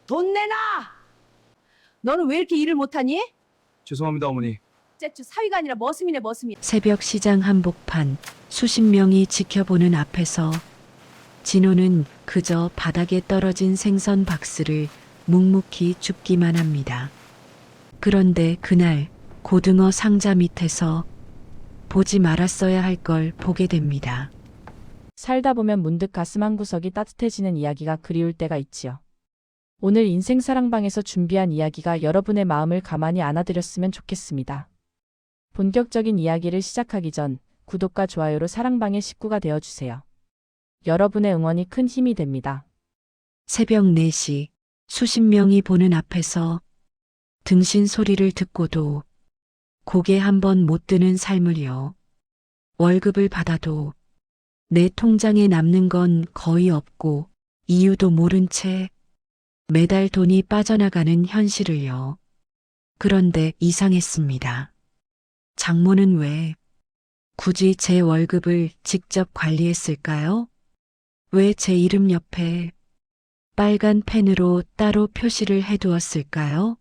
돈 내놔! 너는 왜 이렇게 일을 못하니? 죄송합니다, 어머니. 째쭈 사위가 아니라 머슴이네 머슴이. 새벽 시장 한복판 수십 명이 지켜보는 앞에서 진호는 그저 바닥에 떨어진 생선 박스를 묵묵히 줍기만 합니다. 그런데 그날 고등어 상자 밑에서 보지 말았어야 할 걸 보게 됩니다. 살다 보면 문득 가슴 한구석이 따뜻해지는 이야기가 그리울 때가 있지요. 오늘 인생사랑방에서 준비한 이야기가 여러분의 마음을 가만히 안아드렸으면 좋겠습니다. 본격적인 이야기를 시작하기 전 구독과 좋아요로 사랑방의 식구가 되어주세요. 여러분의 응원이 큰 힘이 됩니다. 새벽 4시 수십 명이 보는 앞에서 등신 소리를 듣고도 고개 한번 못 드는 삶을요. 월급을 받아도 내 통장에 남는 건 거의 없고 이유도 모른 채 매달 돈이 빠져나가는 현실을요. 그런데 이상했습니다. 장모는 왜 굳이 제 월급을 직접 관리했을까요? 왜 제 이름 옆에 빨간 펜으로 따로 표시를 해두었을까요?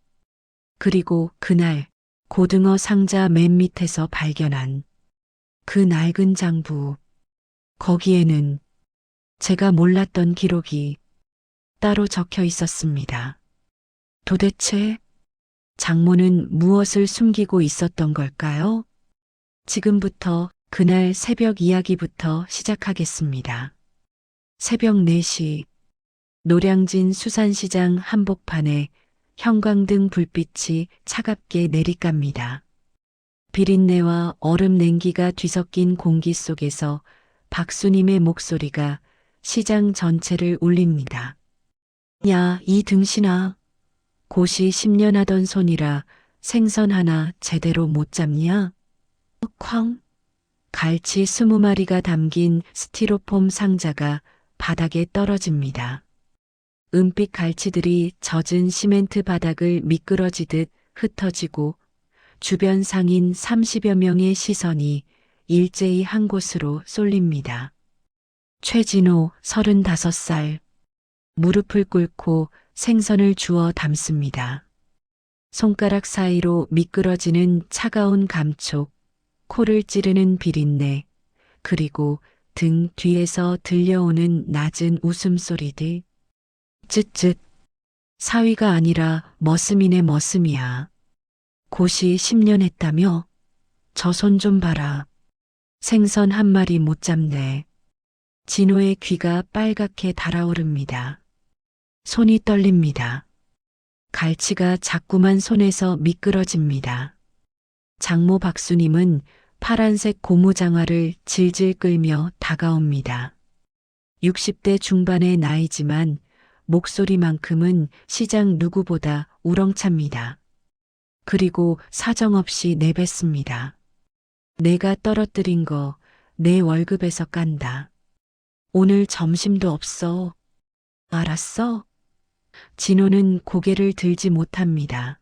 그리고 그날 고등어 상자 맨 밑에서 발견한 그 낡은 장부, 거기에는 제가 몰랐던 기록이 따로 적혀 있었습니다. 도대체 장모는 무엇을 숨기고 있었던 걸까요? 지금부터 그날 새벽 이야기부터 시작하겠습니다. 새벽 4시 노량진 수산시장 한복판에 형광등 불빛이 차갑게 내리깝니다. 비린내와 얼음 냉기가 뒤섞인 공기 속에서 박수님의 목소리가 시장 전체를 울립니다. 야, 이 등신아. 고시 10년 하던 손이라 생선 하나 제대로 못 잡냐? 쾅. 갈치 20마리가 담긴 스티로폼 상자가 바닥에 떨어집니다. 은빛 갈치들이 젖은 시멘트 바닥을 미끄러지듯 흩어지고 주변 상인 30여 명의 시선이 일제히 한 곳으로 쏠립니다. 최진호 35살. 무릎을 꿇고 생선을 주워 담습니다. 손가락 사이로 미끄러지는 차가운 감촉, 코를 찌르는 비린내, 그리고 등 뒤에서 들려오는 낮은 웃음소리들. 쯧쯧. 사위가 아니라 머슴이네 머슴이야. 고시 10년 했다며? 저 손 좀 봐라. 생선 한 마리 못 잡네. 진호의 귀가 빨갛게 달아오릅니다. 손이 떨립니다. 갈치가 자꾸만 손에서 미끄러집니다. 장모 박수님은 파란색 고무장화를 질질 끌며 다가옵니다. 60대 중반의 나이지만 목소리만큼은 시장 누구보다 우렁찹니다. 그리고 사정없이 내뱉습니다. 내가 떨어뜨린 거 내 월급에서 깐다. 오늘 점심도 없어. 알았어? 진호는 고개를 들지 못합니다.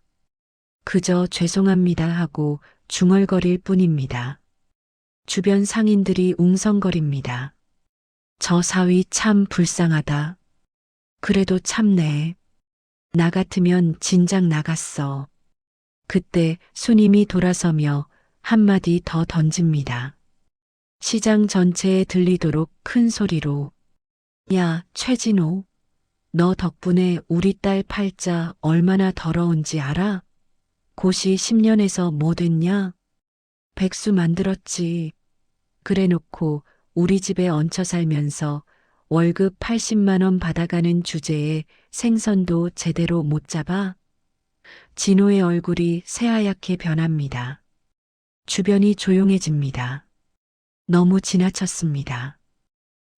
그저 죄송합니다 하고 중얼거릴 뿐입니다. 주변 상인들이 웅성거립니다. 저 사위 참 불쌍하다. 그래도 참네. 나 같으면 진작 나갔어. 그때 수님이 돌아서며 한마디 더 던집니다. 시장 전체에 들리도록 큰 소리로. 야, 최진호. 너 덕분에 우리 딸 팔자 얼마나 더러운지 알아? 고시 10년에서 뭐 됐냐? 백수 만들었지. 그래 놓고 우리 집에 얹혀 살면서 월급 80만 원 받아가는 주제에 생선도 제대로 못 잡아? 진호의 얼굴이 새하얗게 변합니다. 주변이 조용해집니다. 너무 지나쳤습니다.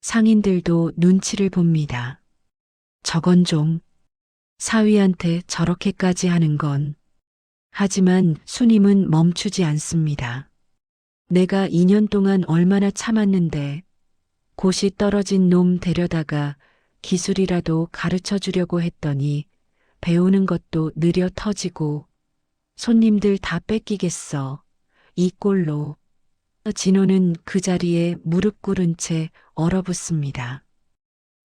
상인들도 눈치를 봅니다. 저건 좀 사위한테 저렇게까지 하는 건. 하지만 수님은 멈추지 않습니다. 내가 2년 동안 얼마나 참았는데 고시 떨어진 놈 데려다가 기술이라도 가르쳐 주려고 했더니 배우는 것도 느려 터지고 손님들 다 뺏기겠어. 이 꼴로. 진호는 그 자리에 무릎 꿇은 채 얼어붙습니다.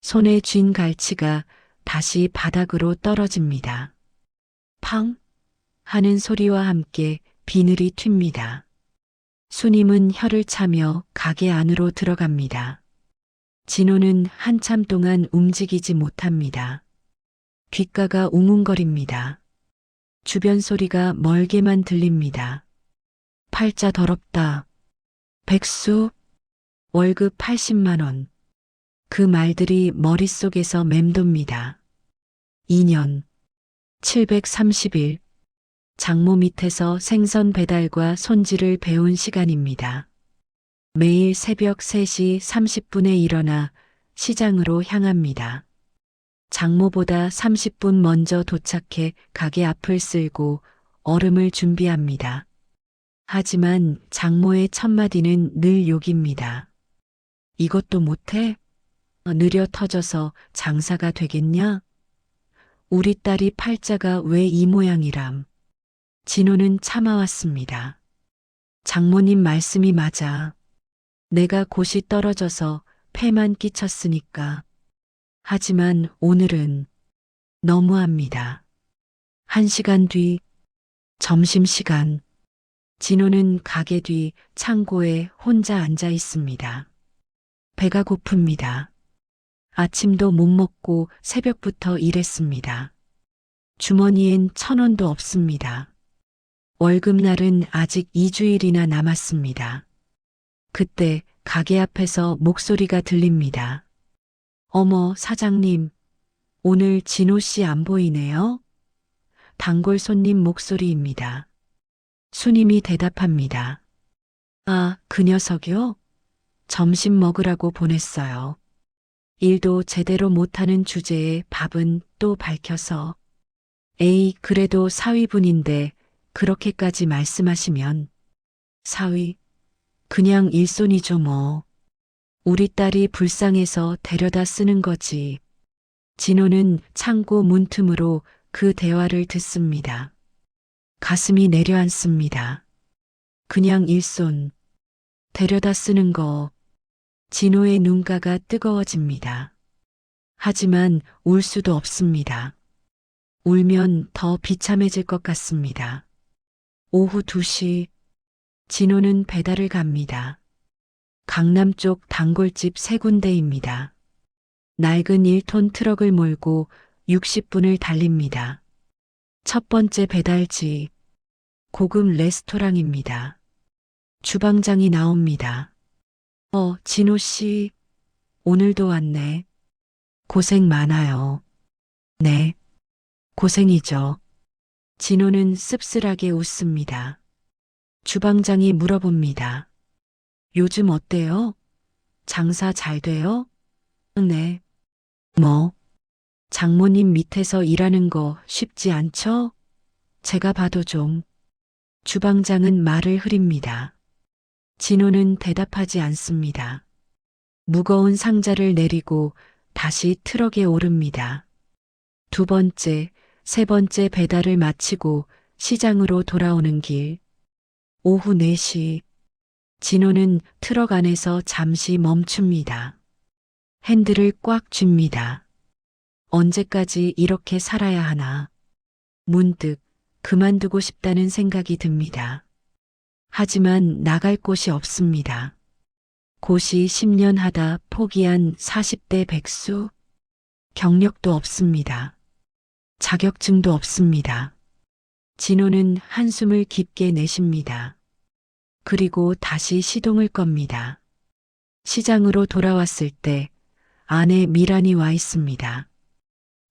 손에 쥔 갈치가 다시 바닥으로 떨어집니다. 팡! 하는 소리와 함께 비늘이 튑니다. 수님은 혀를 차며 가게 안으로 들어갑니다. 진호는 한참 동안 움직이지 못합니다. 귓가가 웅웅거립니다. 주변 소리가 멀게만 들립니다. 팔자 더럽다. 백수, 월급 80만 원. 그 말들이 머릿속에서 맴돕니다. 2년, 730일. 장모 밑에서 생선 배달과 손질을 배운 시간입니다. 매일 새벽 3시 30분에 일어나 시장으로 향합니다. 장모보다 30분 먼저 도착해 가게 앞을 쓸고 얼음을 준비합니다. 하지만 장모의 첫마디는 늘 욕입니다. 이것도 못해? 느려 터져서 장사가 되겠냐? 우리 딸이 팔자가 왜 이 모양이람? 진호는 참아왔습니다. 장모님 말씀이 맞아. 내가 곳이 떨어져서 폐만 끼쳤으니까. 하지만 오늘은 너무합니다. 1시간 뒤, 점심시간. 진호는 가게 뒤 창고에 혼자 앉아 있습니다. 배가 고픕니다. 아침도 못 먹고 새벽부터 일했습니다. 주머니엔 1,000원도 없습니다. 월급날은 아직 2주일이나 남았습니다. 그때 가게 앞에서 목소리가 들립니다. 어머, 사장님, 오늘 진호 씨 안 보이네요? 단골 손님 목소리입니다. 수님이 대답합니다. 아, 그 녀석이요? 점심 먹으라고 보냈어요. 일도 제대로 못하는 주제에 밥은 또 밝혀서. 에이, 그래도 사위분인데 그렇게까지 말씀하시면. 사위, 그냥 일손이죠 뭐. 우리 딸이 불쌍해서 데려다 쓰는 거지. 진호는 창고 문틈으로 그 대화를 듣습니다. 가슴이 내려앉습니다. 그냥 일손. 데려다 쓰는 거. 진호의 눈가가 뜨거워집니다. 하지만 울 수도 없습니다. 울면 더 비참해질 것 같습니다. 오후 2시, 진호는 배달을 갑니다. 강남 쪽 단골집 3군데입니다. 낡은 1톤 트럭을 몰고 60분을 달립니다. 첫 번째 배달지, 고급 레스토랑입니다. 주방장이 나옵니다. 진호 씨, 오늘도 왔네. 고생 많아요. 네, 고생이죠. 진호는 씁쓸하게 웃습니다. 주방장이 물어봅니다. 요즘 어때요? 장사 잘 돼요? 네. 뭐? 장모님 밑에서 일하는 거 쉽지 않죠? 제가 봐도 좀. 주방장은 말을 흐립니다. 진호는 대답하지 않습니다. 무거운 상자를 내리고 다시 트럭에 오릅니다. 2번째, 3번째 배달을 마치고 시장으로 돌아오는 길. 오후 4시. 진호는 트럭 안에서 잠시 멈춥니다. 핸들을 꽉 쥡니다. 언제까지 이렇게 살아야 하나. 문득 그만두고 싶다는 생각이 듭니다. 하지만 나갈 곳이 없습니다. 고시 10년 하다 포기한 40대 백수. 경력도 없습니다. 자격증도 없습니다. 진호는 한숨을 깊게 내쉽니다. 그리고 다시 시동을 겁니다. 시장으로 돌아왔을 때 아내 미란이 와 있습니다.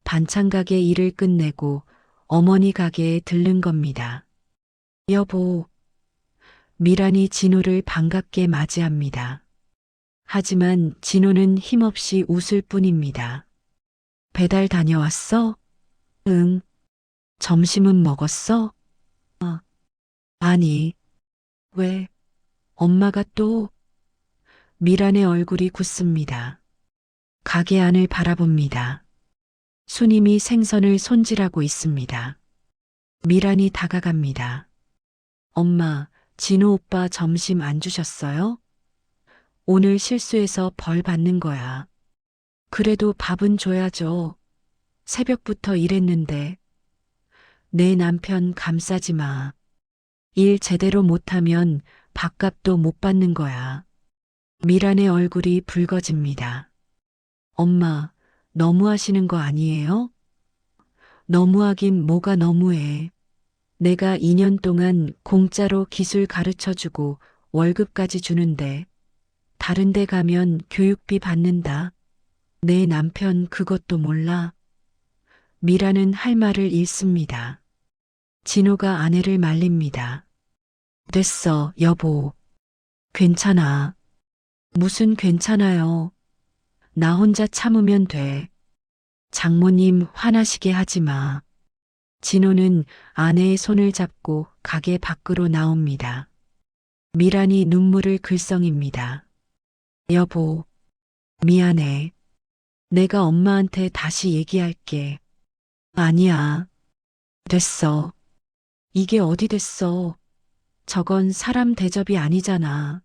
반찬 가게 일을 끝내고 어머니 가게에 들른 겁니다. 여보. 미란이 진호를 반갑게 맞이합니다. 하지만 진호는 힘없이 웃을 뿐입니다. 배달 다녀왔어? 응. 점심은 먹었어? 아니. 왜? 엄마가 또? 미란의 얼굴이 굳습니다. 가게 안을 바라봅니다. 수님이 생선을 손질하고 있습니다. 미란이 다가갑니다. 엄마, 진호 오빠 점심 안 주셨어요? 오늘 실수해서 벌 받는 거야. 그래도 밥은 줘야죠. 새벽부터 일했는데. 내 남편 감싸지 마. 일 제대로 못하면 밥값도 못 받는 거야. 미란의 얼굴이 붉어집니다. 엄마, 너무하시는 거 아니에요? 너무하긴 뭐가 너무해. 내가 2년 동안 공짜로 기술 가르쳐주고 월급까지 주는데 다른 데 가면 교육비 받는다. 내 남편 그것도 몰라. 미라는 할 말을 잃습니다. 진호가 아내를 말립니다. 됐어, 여보. 괜찮아. 무슨 괜찮아요. 나 혼자 참으면 돼. 장모님 화나시게 하지 마. 진호는 아내의 손을 잡고 가게 밖으로 나옵니다. 미란이 눈물을 글썽입니다. 여보, 미안해. 내가 엄마한테 다시 얘기할게. 아니야. 됐어. 이게 어디 됐어. 저건 사람 대접이 아니잖아.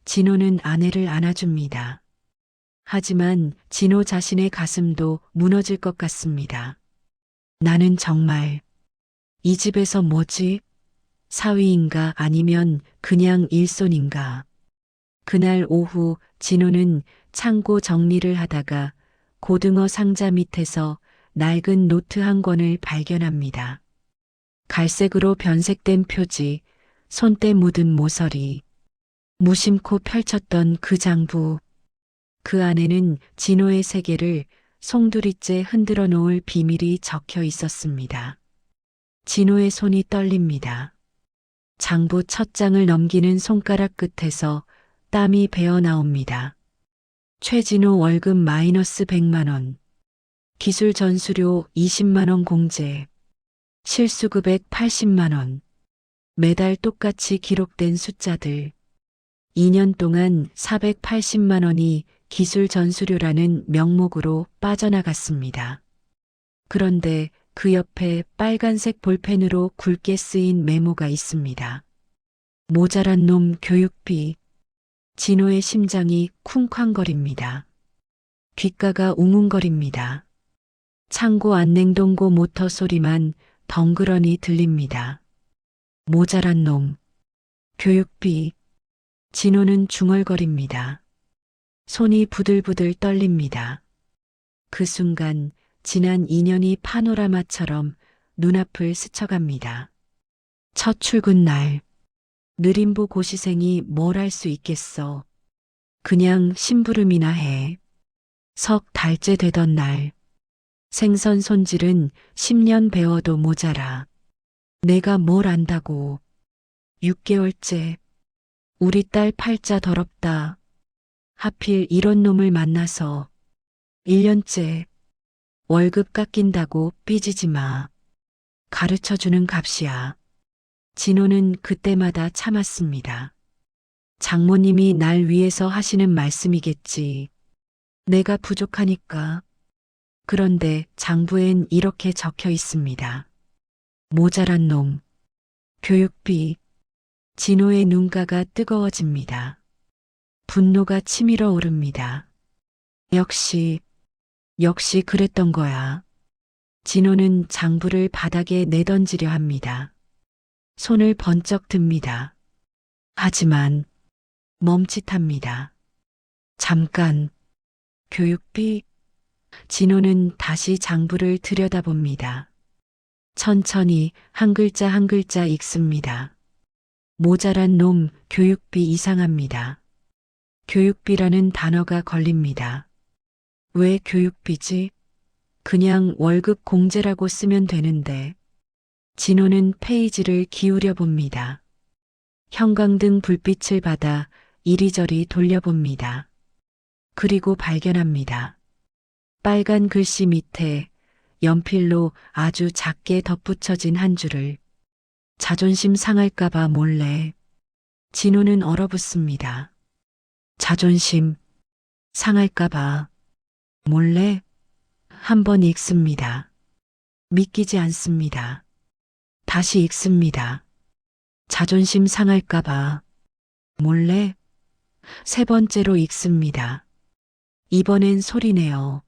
진호는 아내를 안아줍니다. 하지만 진호 자신의 가슴도 무너질 것 같습니다. 나는 정말 이 집에서 뭐지? 사위인가 아니면 그냥 일손인가? 그날 오후 진호는 창고 정리를 하다가 고등어 상자 밑에서 낡은 노트 한 권을 발견합니다. 갈색으로 변색된 표지, 손때 묻은 모서리, 무심코 펼쳤던 그 장부. 그 안에는 진호의 세계를 송두리째 흔들어 놓을 비밀이 적혀 있었습니다. 진호의 손이 떨립니다. 장부 첫 장을 넘기는 손가락 끝에서 땀이 배어 나옵니다. 최진호 월급 마이너스 100만 원. 기술 전수료 20만 원 공제. 실수급액 80만 원. 매달 똑같이 기록된 숫자들. 2년 동안 480만 원이 기술 전수료라는 명목으로 빠져나갔습니다. 그런데 그 옆에 빨간색 볼펜으로 굵게 쓰인 메모가 있습니다. 모자란 놈 교육비. 진호의 심장이 쿵쾅거립니다. 귓가가 웅웅거립니다. 창고 안 냉동고 모터 소리만 덩그러니 들립니다. 모자란 놈. 교육비. 진호는 중얼거립니다. 손이 부들부들 떨립니다. 그 순간 지난 2년이 파노라마처럼 눈앞을 스쳐갑니다. 첫 출근 날. 느림보 고시생이 뭘 할 수 있겠어. 그냥 심부름이나 해. 석 달째 되던 날. 생선 손질은 10년 배워도 모자라. 내가 뭘 안다고. 6개월째. 우리 딸 팔자 더럽다. 하필 이런 놈을 만나서. 1년째. 월급 깎인다고 삐지지 마. 가르쳐주는 값이야. 진호는 그때마다 참았습니다. 장모님이 날 위해서 하시는 말씀이겠지. 내가 부족하니까. 그런데 장부엔 이렇게 적혀 있습니다. 모자란 놈. 교육비. 진호의 눈가가 뜨거워집니다. 분노가 치밀어 오릅니다. 역시 그랬던 거야. 진호는 장부를 바닥에 내던지려 합니다. 손을 번쩍 듭니다. 하지만 멈칫합니다. 잠깐. 교육비. 진호는 다시 장부를 들여다봅니다. 천천히 한 글자 한 글자 읽습니다. 모자란 놈 교육비 이상합니다. 교육비라는 단어가 걸립니다. 왜 교육비지? 그냥 월급 공제라고 쓰면 되는데. 진호는 페이지를 기울여 봅니다. 형광등 불빛을 받아 이리저리 돌려봅니다. 그리고 발견합니다. 빨간 글씨 밑에 연필로 아주 작게 덧붙여진 한 줄을. 자존심 상할까봐 몰래. 진호는 얼어붙습니다. 자존심 상할까봐 몰래. 한번 읽습니다. 믿기지 않습니다. 다시 읽습니다. 자존심 상할까봐 몰래. 세 번째로 읽습니다. 이번엔 소리내어.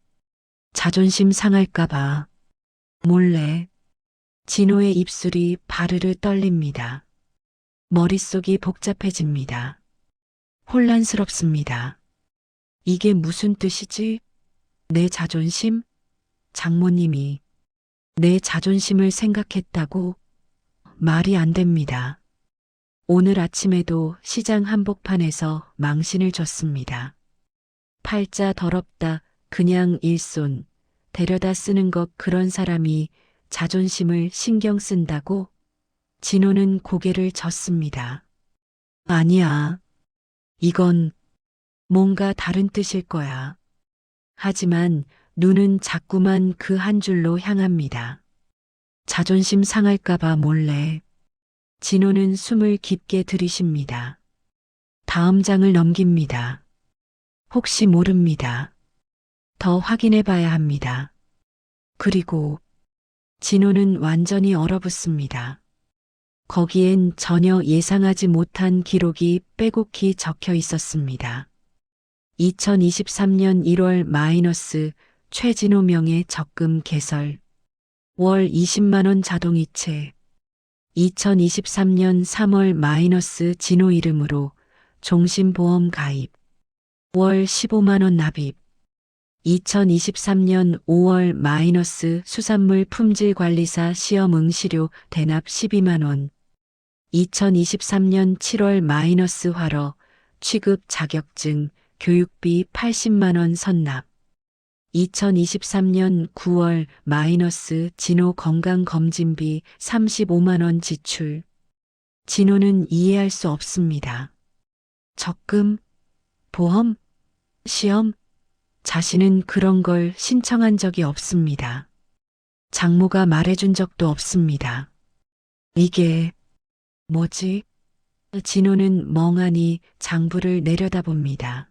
자존심 상할까봐 몰래. 진호의 입술이 바르르 떨립니다. 머릿속이 복잡해집니다. 혼란스럽습니다. 이게 무슨 뜻이지? 내 자존심? 장모님이 내 자존심을 생각했다고? 말이 안 됩니다. 오늘 아침에도 시장 한복판에서 망신을 줬습니다. 팔자 더럽다, 그냥 일손, 데려다 쓰는 것 그런 사람이 자존심을 신경 쓴다고? 진호는 고개를 젓습니다. 아니야. 이건 뭔가 다른 뜻일 거야. 하지만 눈은 자꾸만 그 한 줄로 향합니다. 자존심 상할까봐 몰래. 진호는 숨을 깊게 들이쉽니다. 다음 장을 넘깁니다. 혹시 모릅니다. 더 확인해 봐야 합니다. 그리고 진호는 완전히 얼어붙습니다. 거기엔 전혀 예상하지 못한 기록이 빼곡히 적혀 있었습니다. 2023년 1월 마이너스 최진호 명의 적금 개설. 월 20만 원 자동이체. 2023년 3월 마이너스 진호 이름으로 종신보험 가입. 월 15만 원 납입. 2023년 5월 마이너스 수산물 품질관리사 시험 응시료 대납 12만 원. 2023년 7월 마이너스 활어 취급 자격증 교육비 80만 원 선납. 2023년 9월 마이너스 진호 건강검진비 35만 원 지출. 진호는 이해할 수 없습니다. 적금, 보험, 시험, 자신은 그런 걸 신청한 적이 없습니다. 장모가 말해준 적도 없습니다. 이게 뭐지? 진호는 멍하니 장부를 내려다봅니다.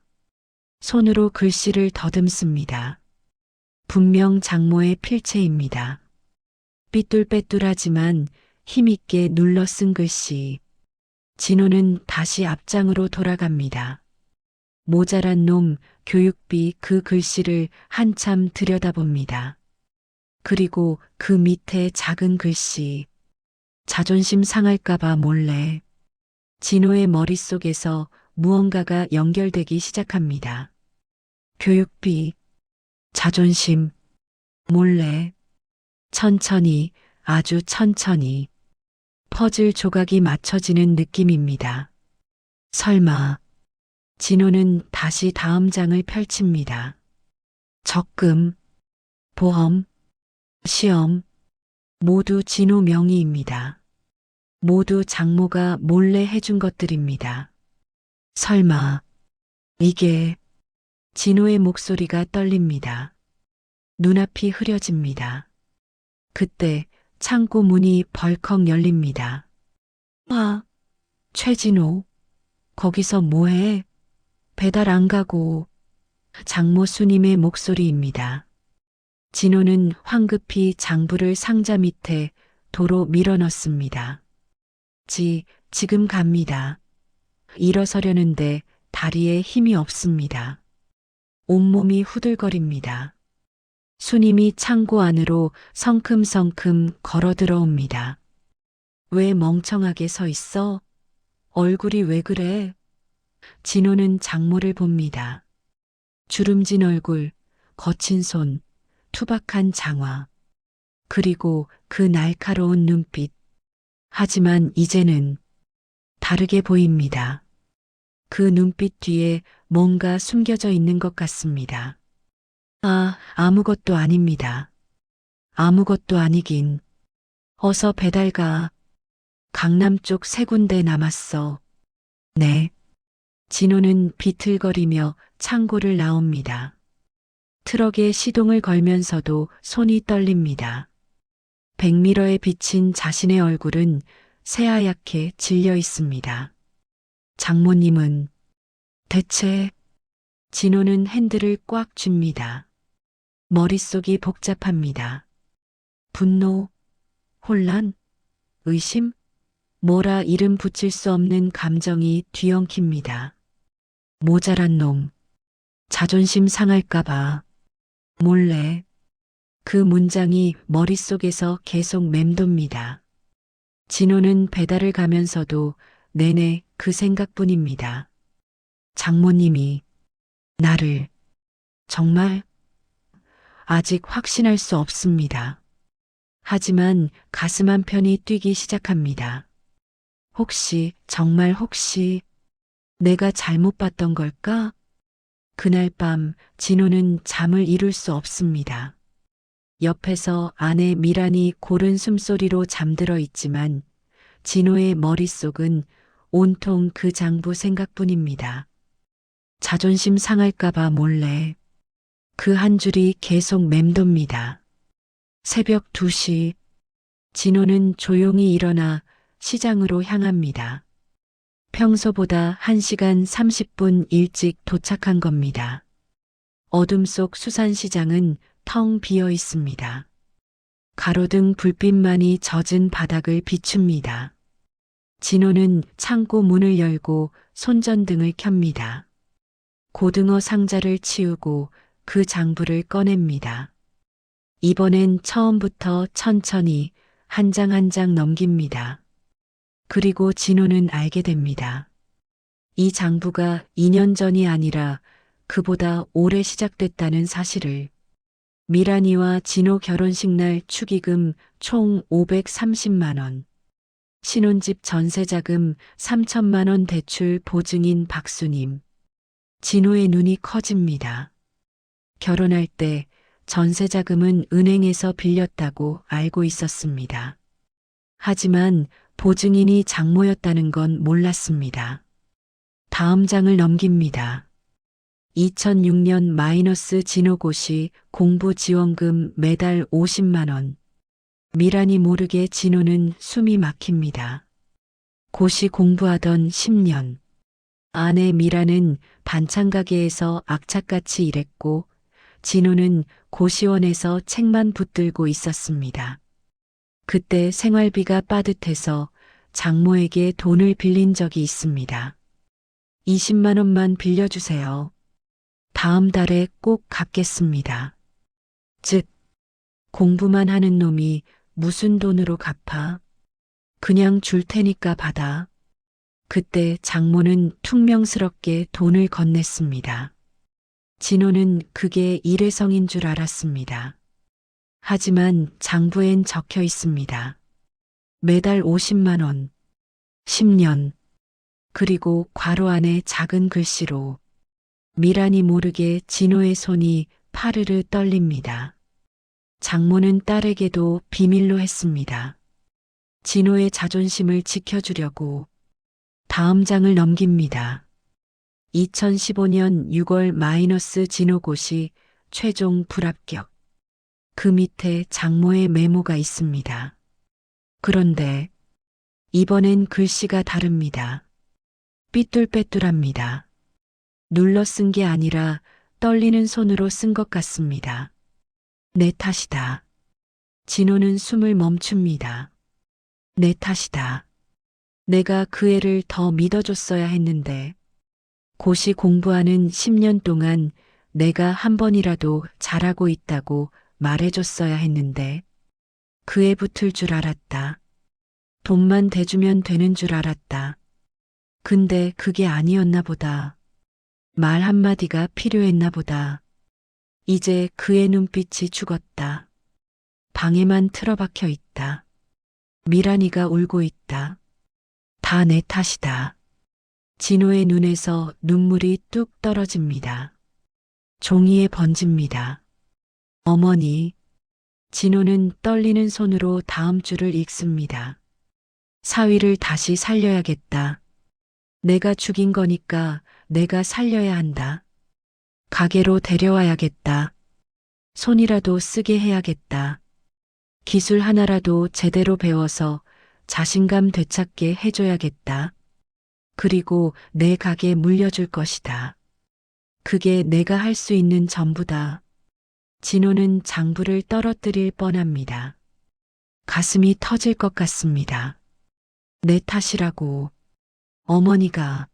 손으로 글씨를 더듬습니다. 분명 장모의 필체입니다. 삐뚤빼뚤하지만 힘있게 눌러 쓴 글씨. 진호는 다시 앞장으로 돌아갑니다. 모자란 놈, 교육비 그 글씨를 한참 들여다봅니다. 그리고 그 밑에 작은 글씨. 자존심 상할까봐 몰래. 진호의 머릿속에서 무언가가 연결되기 시작합니다. 교육비, 자존심, 몰래. 천천히, 아주 천천히. 퍼즐 조각이 맞춰지는 느낌입니다. 설마. 진호는 다시 다음 장을 펼칩니다. 적금, 보험, 시험, 모두 진호 명의입니다. 모두 장모가 몰래 해준 것들입니다. 설마, 이게. 진호의 목소리가 떨립니다. 눈앞이 흐려집니다. 그때 창고 문이 벌컥 열립니다. 아, 최진호, 거기서 뭐해? 배달 안 가고. 장모 수님의 목소리입니다. 진호는 황급히 장부를 상자 밑에 도로 밀어넣습니다. 지금 갑니다. 일어서려는데 다리에 힘이 없습니다. 온몸이 후들거립니다. 수님이 창고 안으로 성큼성큼 걸어 들어옵니다. 왜 멍청하게 서 있어? 얼굴이 왜 그래? 진호는 장모를 봅니다. 주름진 얼굴, 거친 손, 투박한 장화, 그리고 그 날카로운 눈빛. 하지만 이제는 다르게 보입니다. 그 눈빛 뒤에 뭔가 숨겨져 있는 것 같습니다. 아무것도 아닙니다. 아무것도 아니긴. 어서 배달 가. 강남 쪽 3군데 남았어. 네. 진호는 비틀거리며 창고를 나옵니다. 트럭에 시동을 걸면서도 손이 떨립니다. 백미러에 비친 자신의 얼굴은 새하얗게 질려 있습니다. 장모님은 대체. 진호는 핸들을 꽉 쥡니다. 머릿속이 복잡합니다. 분노, 혼란, 의심, 뭐라 이름 붙일 수 없는 감정이 뒤엉킵니다. 모자란 놈, 자존심 상할까봐 몰래. 그 문장이 머릿속에서 계속 맴돕니다. 진호는 배달을 가면서도 내내 그 생각뿐입니다. 장모님이 나를 정말 아직 확신할 수 없습니다. 하지만 가슴 한편이 뛰기 시작합니다. 혹시, 정말 혹시 내가 잘못 봤던 걸까? 그날 밤 진호는 잠을 이룰 수 없습니다. 옆에서 아내 미란이 고른 숨소리로 잠들어 있지만 진호의 머릿속은 온통 그 장부 생각뿐입니다. 자존심 상할까봐 몰래 그 한 줄이 계속 맴돕니다. 새벽 2시 진호는 조용히 일어나 시장으로 향합니다. 평소보다 1시간 30분 일찍 도착한 겁니다. 어둠 속 수산시장은 텅 비어 있습니다. 가로등 불빛만이 젖은 바닥을 비춥니다. 진호는 창고 문을 열고 손전등을 켭니다. 고등어 상자를 치우고 그 장부를 꺼냅니다. 이번엔 처음부터 천천히 한 장 한 장 넘깁니다. 그리고 진호는 알게 됩니다. 이 장부가 2년 전이 아니라 그보다 오래 시작됐다는 사실을. 미란이와 진호 결혼식 날 축의금 총 530만 원. 신혼집 전세자금 3천만 원 대출 보증인 박수님. 진호의 눈이 커집니다. 결혼할 때 전세자금은 은행에서 빌렸다고 알고 있었습니다. 하지만 보증인이 장모였다는 건 몰랐습니다. 다음 장을 넘깁니다. 2006년 마이너스 진호고시 공부지원금 매달 50만 원. 미란이 모르게 진호는 숨이 막힙니다. 고시 공부하던 10년. 아내 미란은 반찬가게에서 악착같이 일했고 진호는 고시원에서 책만 붙들고 있었습니다. 그때 생활비가 빠듯해서 장모에게 돈을 빌린 적이 있습니다. 20만 원만 빌려주세요. 다음 달에 꼭 갚겠습니다. 즉, 공부만 하는 놈이 무슨 돈으로 갚아? 그냥 줄 테니까 받아. 그때 장모는 퉁명스럽게 돈을 건넸습니다. 진호는 그게 일회성인 줄 알았습니다. 하지만 장부엔 적혀 있습니다. 매달 50만 원, 10년, 그리고 괄호 안에 작은 글씨로 미란이 모르게 진호의 손이 파르르 떨립니다. 장모는 딸에게도 비밀로 했습니다. 진호의 자존심을 지켜주려고. 다음 장을 넘깁니다. 2015년 6월 마이너스 진호고시 최종 불합격. 그 밑에 장모의 메모가 있습니다. 그런데 이번엔 글씨가 다릅니다. 삐뚤빼뚤합니다. 눌러 쓴 게 아니라 떨리는 손으로 쓴 것 같습니다. 내 탓이다. 진호는 숨을 멈춥니다. 내 탓이다. 내가 그 애를 더 믿어줬어야 했는데. 고시 공부하는 10년 동안 내가 한 번이라도 잘하고 있다고 말해줬어야 했는데. 그 애 붙을 줄 알았다. 돈만 대주면 되는 줄 알았다. 근데 그게 아니었나 보다. 말 한마디가 필요했나 보다. 이제 그의 눈빛이 죽었다. 방에만 틀어박혀 있다. 미란이가 울고 있다. 다 내 탓이다. 진호의 눈에서 눈물이 뚝 떨어집니다. 종이에 번집니다. 어머니. 진호는 떨리는 손으로 다음 줄을 읽습니다. 사위를 다시 살려야겠다. 내가 죽인 거니까 내가 살려야 한다. 가게로 데려와야겠다. 손이라도 쓰게 해야겠다. 기술 하나라도 제대로 배워서 자신감 되찾게 해줘야겠다. 그리고 내 가게 물려줄 것이다. 그게 내가 할 수 있는 전부다. 진호는 장부를 떨어뜨릴 뻔합니다. 가슴이 터질 것 같습니다. 내 탓이라고. 어머니가.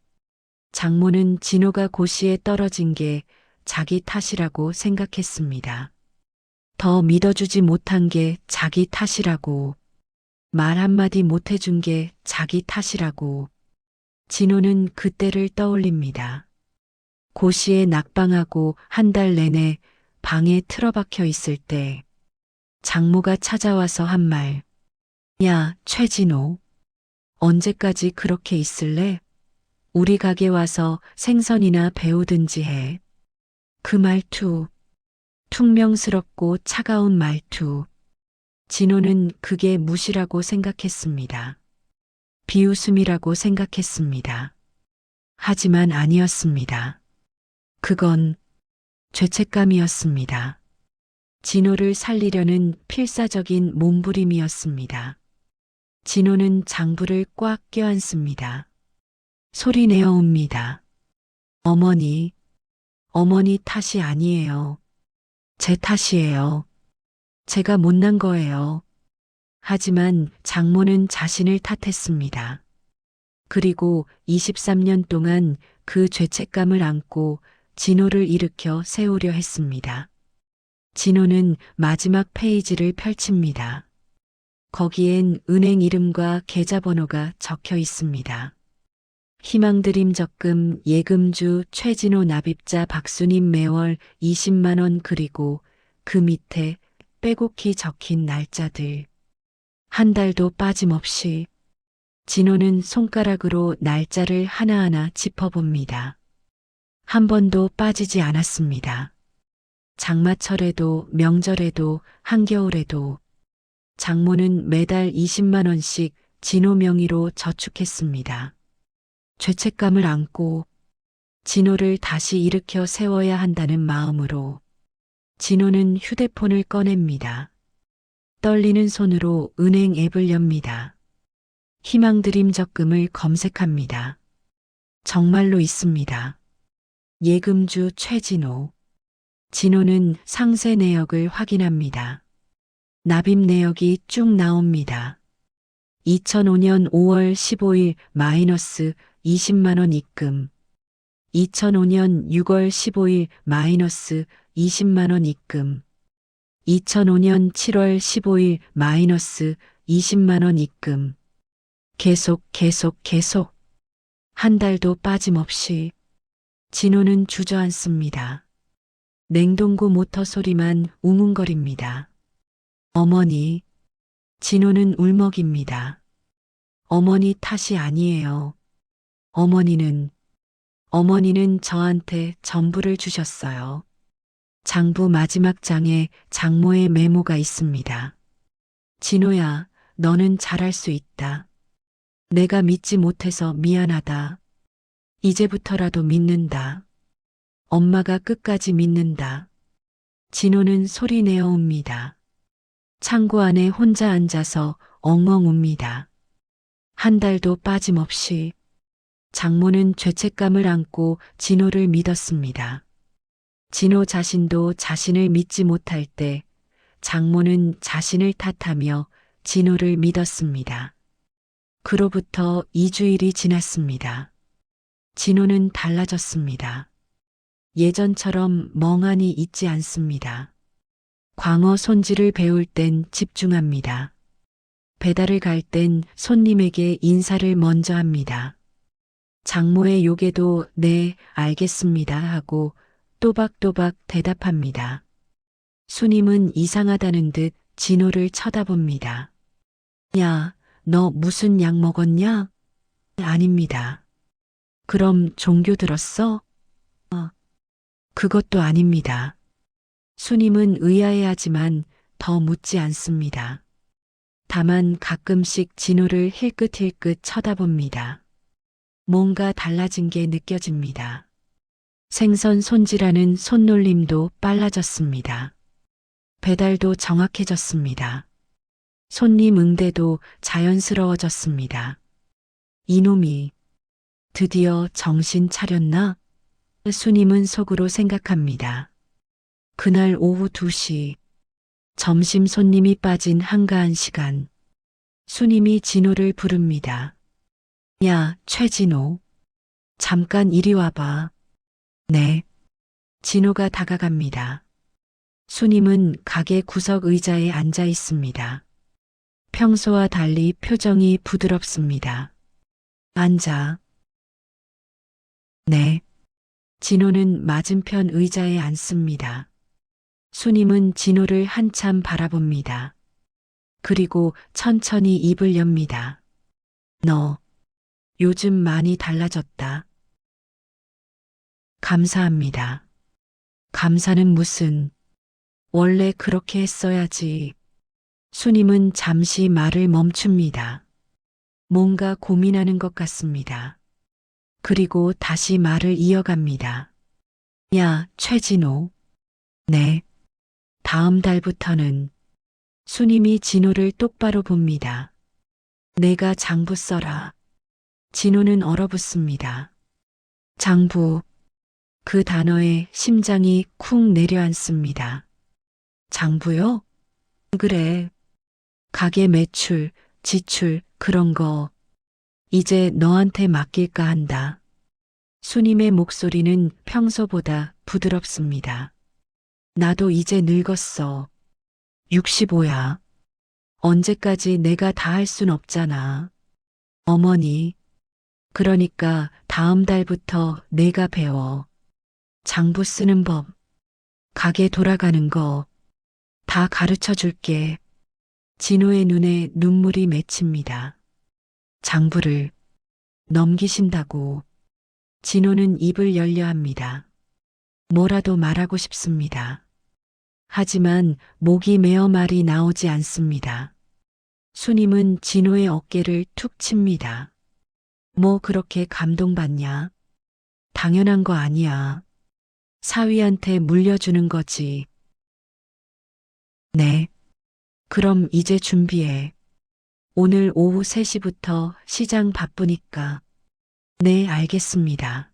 장모는 진호가 고시에 떨어진 게 자기 탓이라고 생각했습니다. 더 믿어주지 못한 게 자기 탓이라고. 말 한마디 못해준 게 자기 탓이라고. 진호는 그때를 떠올립니다. 고시에 낙방하고 한 달 내내 방에 틀어박혀 있을 때 장모가 찾아와서 한 말. 야, 최진호. 언제까지 그렇게 있을래? 우리 가게 와서 생선이나 배우든지 해. 그 말투. 퉁명스럽고 차가운 말투. 진호는 그게 무시라고 생각했습니다. 비웃음이라고 생각했습니다. 하지만 아니었습니다. 그건 죄책감이었습니다. 진호를 살리려는 필사적인 몸부림이었습니다. 진호는 장부를 꽉 껴안습니다. 소리내어 옵니다. 어머니, 어머니 탓이 아니에요. 제 탓이에요. 제가 못난 거예요. 하지만 장모는 자신을 탓했습니다. 그리고 23년 동안 그 죄책감을 안고 진호를 일으켜 세우려 했습니다. 진호는 마지막 페이지를 펼칩니다. 거기엔 은행 이름과 계좌번호가 적혀 있습니다. 희망드림 적금 예금주 최진호 납입자 박수님 매월 20만 원 그리고 그 밑에 빼곡히 적힌 날짜들. 한 달도 빠짐없이 진호는 손가락으로 날짜를 하나하나 짚어봅니다. 한 번도 빠지지 않았습니다. 장마철에도 명절에도 한겨울에도 장모는 매달 20만 원씩 진호 명의로 저축했습니다. 죄책감을 안고 진호를 다시 일으켜 세워야 한다는 마음으로 진호는 휴대폰을 꺼냅니다. 떨리는 손으로 은행 앱을 엽니다. 희망드림 적금을 검색합니다. 정말로 있습니다. 예금주 최진호. 진호는 상세 내역을 확인합니다. 납입 내역이 쭉 나옵니다. 2005년 5월 15일 마이너스 20만 원 입금. 2005년 6월 15일 마이너스 20만 원 입금. 2005년 7월 15일 마이너스 20만 원 입금. 계속. 한 달도 빠짐없이 진호는 주저앉습니다. 냉동고 모터 소리만 웅웅거립니다. 어머니. 진호는 울먹입니다. 어머니 탓이 아니에요. 어머니는 저한테 전부를 주셨어요. 장부 마지막 장에 장모의 메모가 있습니다. 진호야, 너는 잘할 수 있다. 내가 믿지 못해서 미안하다. 이제부터라도 믿는다. 엄마가 끝까지 믿는다. 진호는 소리내어 옵니다. 창고 안에 혼자 앉아서 엉엉 웁니다. 한 달도 빠짐없이 장모는 죄책감을 안고 진호를 믿었습니다. 진호 자신도 자신을 믿지 못할 때 장모는 자신을 탓하며 진호를 믿었습니다. 그로부터 2주일이 지났습니다. 진호는 달라졌습니다. 예전처럼 멍하니 있지 않습니다. 광어 손질을 배울 땐 집중합니다. 배달을 갈 땐 손님에게 인사를 먼저 합니다. 장모의 욕에도 네, 알겠습니다 하고 또박또박 대답합니다. 수님은 이상하다는 듯 진호를 쳐다봅니다. 야, 너 무슨 약 먹었냐? 아닙니다. 그럼 종교 들었어? 그것도 아닙니다. 수님은 의아해하지만 더 묻지 않습니다. 다만 가끔씩 진호를 힐끗힐끗 쳐다봅니다. 뭔가 달라진 게 느껴집니다. 생선 손질하는 손놀림도 빨라졌습니다. 배달도 정확해졌습니다. 손님 응대도 자연스러워졌습니다. 이놈이 드디어 정신 차렸나? 수님은 속으로 생각합니다. 그날 오후 2시, 점심 손님이 빠진 한가한 시간, 수님이 진호를 부릅니다. 야, 최진호. 잠깐 이리 와봐. 네. 진호가 다가갑니다. 수님은 가게 구석 의자에 앉아 있습니다. 평소와 달리 표정이 부드럽습니다. 앉아. 네. 진호는 맞은편 의자에 앉습니다. 수님은 진호를 한참 바라봅니다. 그리고 천천히 입을 엽니다. 너, 요즘 많이 달라졌다. 감사합니다. 감사는 무슨, 원래 그렇게 했어야지. 수님은 잠시 말을 멈춥니다. 뭔가 고민하는 것 같습니다. 그리고 다시 말을 이어갑니다. 야, 최진호. 네. 다음 달부터는 수님이 진호를 똑바로 봅니다. 내가 장부 써라. 진호는 얼어붙습니다. 장부. 그 단어에 심장이 쿵 내려앉습니다. 장부요? 그래. 가게 매출, 지출, 그런 거. 이제 너한테 맡길까 한다. 수님의 목소리는 평소보다 부드럽습니다. 나도 이제 늙었어. 65야. 언제까지 내가 다 할 순 없잖아. 어머니. 그러니까 다음 달부터 내가 배워. 장부 쓰는 법, 가게 돌아가는 거, 다 가르쳐 줄게. 진호의 눈에 눈물이 맺힙니다. 장부를 넘기신다고. 진호는 입을 열려 합니다. 뭐라도 말하고 싶습니다. 하지만 목이 메어 말이 나오지 않습니다. 수님은 진호의 어깨를 툭 칩니다. 뭐 그렇게 감동받냐? 당연한 거 아니야. 사위한테 물려주는 거지. 네. 그럼 이제 준비해. 오늘 오후 3시부터 시장 바쁘니까. 네, 알겠습니다.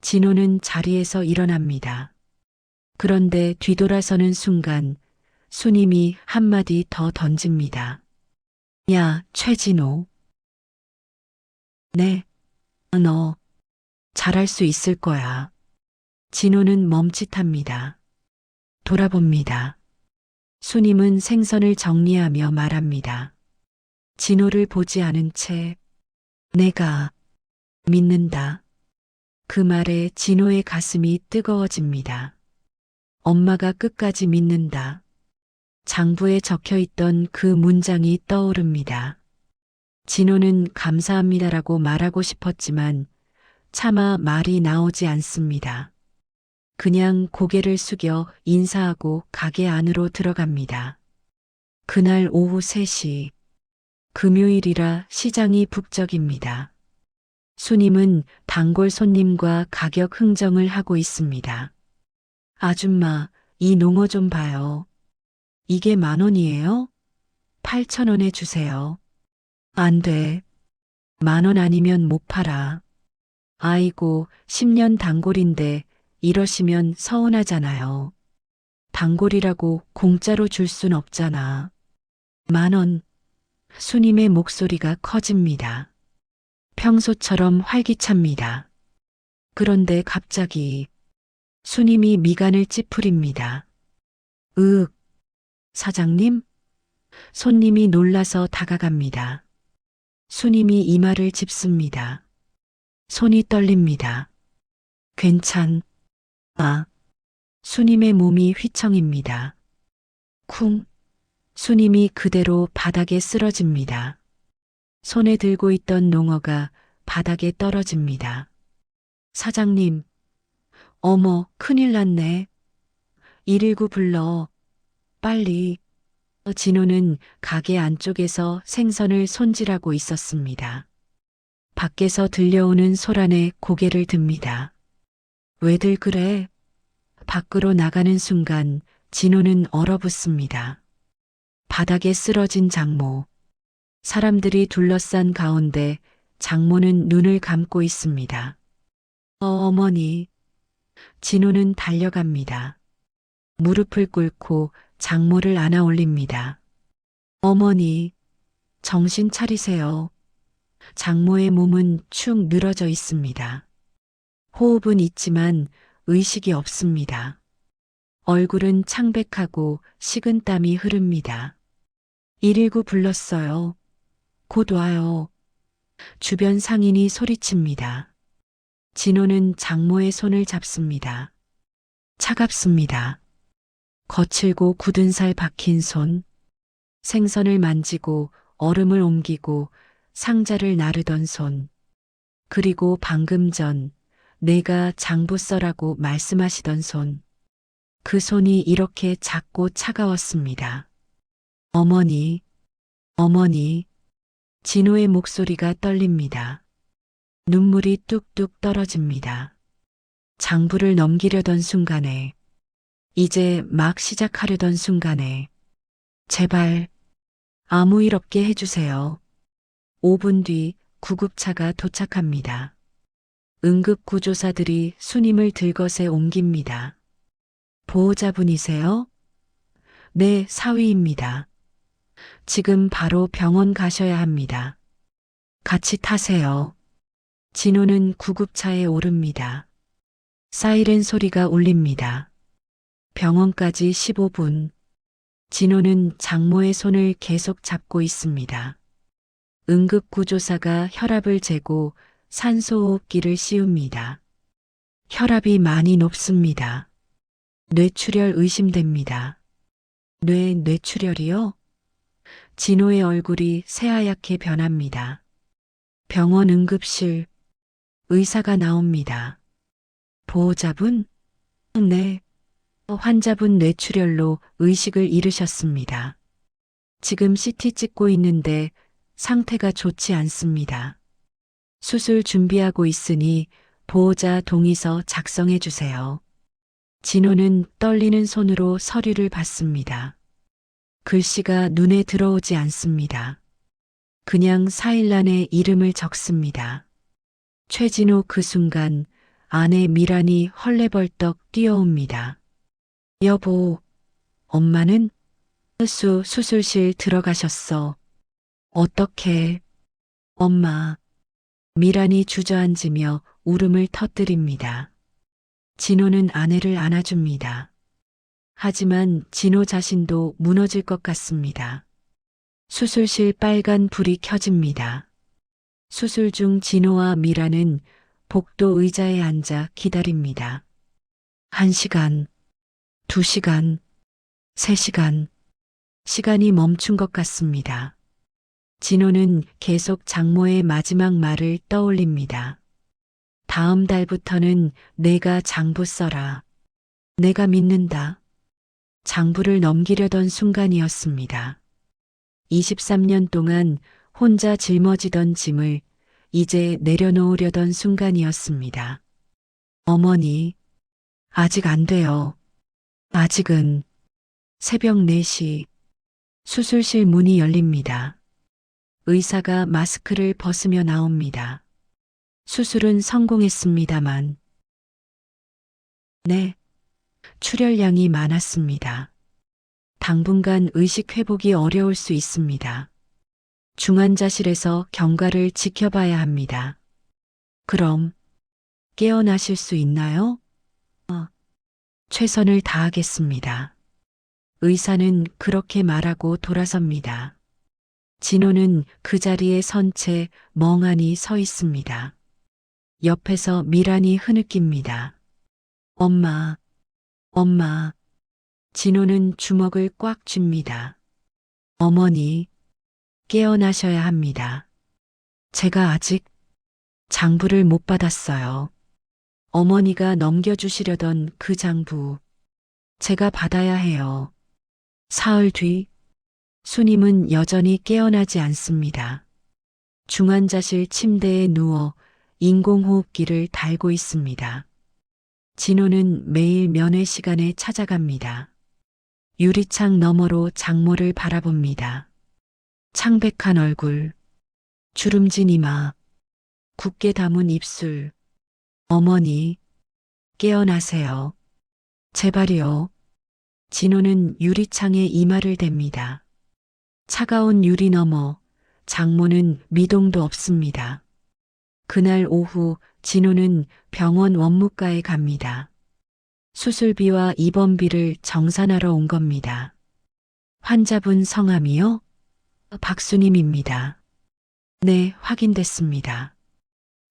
진호는 자리에서 일어납니다. 그런데 뒤돌아서는 순간 수님이 한마디 더 던집니다. 야, 최진호. 네. 너 잘할 수 있을 거야. 진호는 멈칫합니다. 돌아봅니다. 수님은 생선을 정리하며 말합니다. 진호를 보지 않은 채 내가 믿는다. 그 말에 진호의 가슴이 뜨거워집니다. 엄마가 끝까지 믿는다. 장부에 적혀있던 그 문장이 떠오릅니다. 진호는 감사합니다라고 말하고 싶었지만 차마 말이 나오지 않습니다. 그냥 고개를 숙여 인사하고 가게 안으로 들어갑니다. 그날 오후 3시, 금요일이라 시장이 북적입니다. 수님은 단골 손님과 가격 흥정을 하고 있습니다. 아줌마, 이 농어 좀 봐요. 이게 10,000원이에요? 8,000원에 주세요. 안 돼. 10,000원 아니면 못 팔아. 아이고, 10년 단골인데 이러시면 서운하잖아요. 단골이라고 공짜로 줄 순 없잖아. 10,000원. 수님의 목소리가 커집니다. 평소처럼 활기찹니다. 그런데 갑자기 수님이 미간을 찌푸립니다. 으윽, 사장님? 손님이 놀라서 다가갑니다. 수님이 이마를 짚습니다. 손이 떨립니다. 아, 수님의 몸이 휘청입니다. 쿵, 수님이 그대로 바닥에 쓰러집니다. 손에 들고 있던 농어가 바닥에 떨어집니다. 사장님, 어머, 큰일 났네. 119 불러. 빨리. 진호는 가게 안쪽에서 생선을 손질하고 있었습니다. 밖에서 들려오는 소란에 고개를 듭니다. 왜들 그래? 밖으로 나가는 순간 진호는 얼어붙습니다. 바닥에 쓰러진 장모. 사람들이 둘러싼 가운데 장모는 눈을 감고 있습니다. 어머니. 진호는 달려갑니다. 무릎을 꿇고 장모를 안아 올립니다. 어머니, 정신 차리세요. 장모의 몸은 축 늘어져 있습니다. 호흡은 있지만 의식이 없습니다. 얼굴은 창백하고 식은 땀이 흐릅니다. 119 불렀어요. 곧 와요. 주변 상인이 소리칩니다. 진호는 장모의 손을 잡습니다. 차갑습니다. 거칠고 굳은 살 박힌 손, 생선을 만지고 얼음을 옮기고 상자를 나르던 손, 그리고 방금 전 내가 장부 써라고 말씀하시던 손. 그 손이 이렇게 작고 차가웠습니다. 어머니, 어머니. 진호의 목소리가 떨립니다. 눈물이 뚝뚝 떨어집니다. 장부를 넘기려던 순간에, 이제 막 시작하려던 순간에, 제발 아무 일 없게 해주세요. 5분 뒤 구급차가 도착합니다. 응급구조사들이 순임을 들것에 옮깁니다. 보호자분이세요? 네, 사위입니다. 지금 바로 병원 가셔야 합니다. 같이 타세요. 진호는 구급차에 오릅니다. 사이렌 소리가 울립니다. 병원까지 15분. 진호는 장모의 손을 계속 잡고 있습니다. 응급구조사가 혈압을 재고 산소호흡기를 씌웁니다. 혈압이 많이 높습니다. 뇌출혈 의심됩니다. 뇌출혈이요? 진호의 얼굴이 새하얗게 변합니다. 병원 응급실, 의사가 나옵니다. 보호자분? 네. 환자분 뇌출혈로 의식을 잃으셨습니다. 지금 CT 찍고 있는데 상태가 좋지 않습니다. 수술 준비하고 있으니 보호자 동의서 작성해 주세요. 진호는 떨리는 손으로 서류를 받습니다. 글씨가 눈에 들어오지 않습니다. 그냥 사일란에 이름을 적습니다. 최진호. 그 순간 아내 미란이 헐레벌떡 뛰어옵니다. 여보, 엄마는? 수술실 들어가셨어. 어떻게? 엄마. 미란이 주저앉으며 울음을 터뜨립니다. 진호는 아내를 안아줍니다. 하지만 진호 자신도 무너질 것 같습니다. 수술실 빨간 불이 켜집니다. 수술 중 진호와 미라는 복도 의자에 앉아 기다립니다. 1시간, 2시간, 3시간. 시간이 멈춘 것 같습니다. 진호는 계속 장모의 마지막 말을 떠올립니다. 다음 달부터는 내가 장부 써라. 내가 믿는다. 장부를 넘기려던 순간이었습니다. 23년 동안 혼자 짊어지던 짐을 이제 내려놓으려던 순간이었습니다. 어머니, 아직 안 돼요. 아직은. 새벽 4시. 수술실 문이 열립니다. 의사가 마스크를 벗으며 나옵니다. 수술은 성공했습니다만. 네. 출혈량이 많았습니다. 당분간 의식 회복이 어려울 수 있습니다. 중환자실에서 경과를 지켜봐야 합니다. 그럼 깨어나실 수 있나요? 최선을 다하겠습니다. 의사는 그렇게 말하고 돌아섭니다. 진호는 그 자리에 선 채 멍하니 서 있습니다. 옆에서 미란이 흐느낍니다. 엄마, 엄마. 진호는 주먹을 꽉 쥡니다. 어머니, 깨어나셔야 합니다. 제가 아직 장부를 못 받았어요. 어머니가 넘겨주시려던 그 장부, 제가 받아야 해요. 사흘 뒤, 수님은 여전히 깨어나지 않습니다. 중환자실 침대에 누워 인공호흡기를 달고 있습니다. 진호는 매일 면회 시간에 찾아갑니다. 유리창 너머로 장모를 바라봅니다. 창백한 얼굴, 주름진 이마, 굳게 담은 입술. 어머니, 깨어나세요. 제발이요. 진호는 유리창에 이마를 댑니다. 차가운 유리 너머 장모는 미동도 없습니다. 그날 오후 진호는 병원 원무과에 갑니다. 수술비와 입원비를 정산하러 온 겁니다. 환자분 성함이요? 박수님입니다. 네, 확인됐습니다.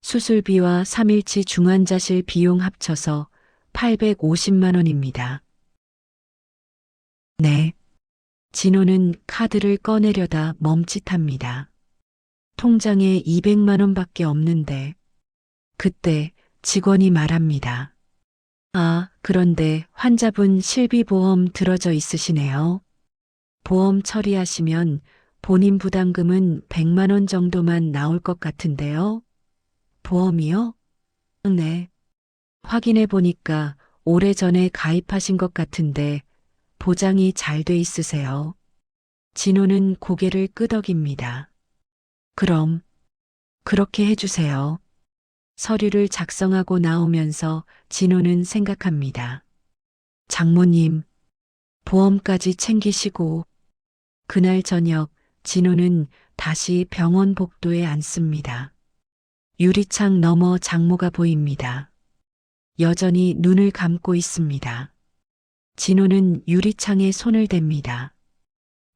수술비와 3일치 중환자실 비용 합쳐서 850만 원입니다. 네. 진호는 카드를 꺼내려다 멈칫합니다. 통장에 200만 원밖에 없는데 그때 직원이 말합니다. 아, 그런데 환자분 실비보험 들어져 있으시네요. 보험 처리하시면 본인 부담금은 100만 원 정도만 나올 것 같은데요. 보험이요? 네. 확인해 보니까 오래전에 가입하신 것 같은데 보장이 잘 돼 있으세요. 진호는 고개를 끄덕입니다. 그럼 그렇게 해주세요. 서류를 작성하고 나오면서 진호는 생각합니다. 장모님, 보험까지 챙기시고 그날 저녁 진호는 다시 병원 복도에 앉습니다. 유리창 너머 장모가 보입니다. 여전히 눈을 감고 있습니다. 진호는 유리창에 손을 댑니다.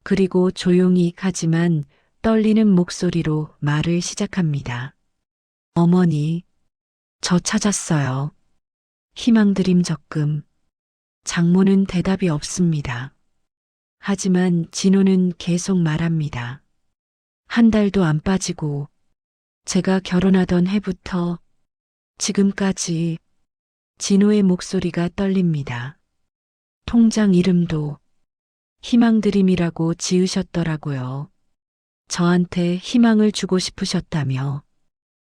그리고 조용히 하지만 떨리는 목소리로 말을 시작합니다. 어머니, 저 찾았어요. 희망드림 적금. 장모는 대답이 없습니다. 하지만 진호는 계속 말합니다. 한 달도 안 빠지고 제가 결혼하던 해부터 지금까지 진호의 목소리가 떨립니다. 통장 이름도 희망드림이라고 지으셨더라고요. 저한테 희망을 주고 싶으셨다며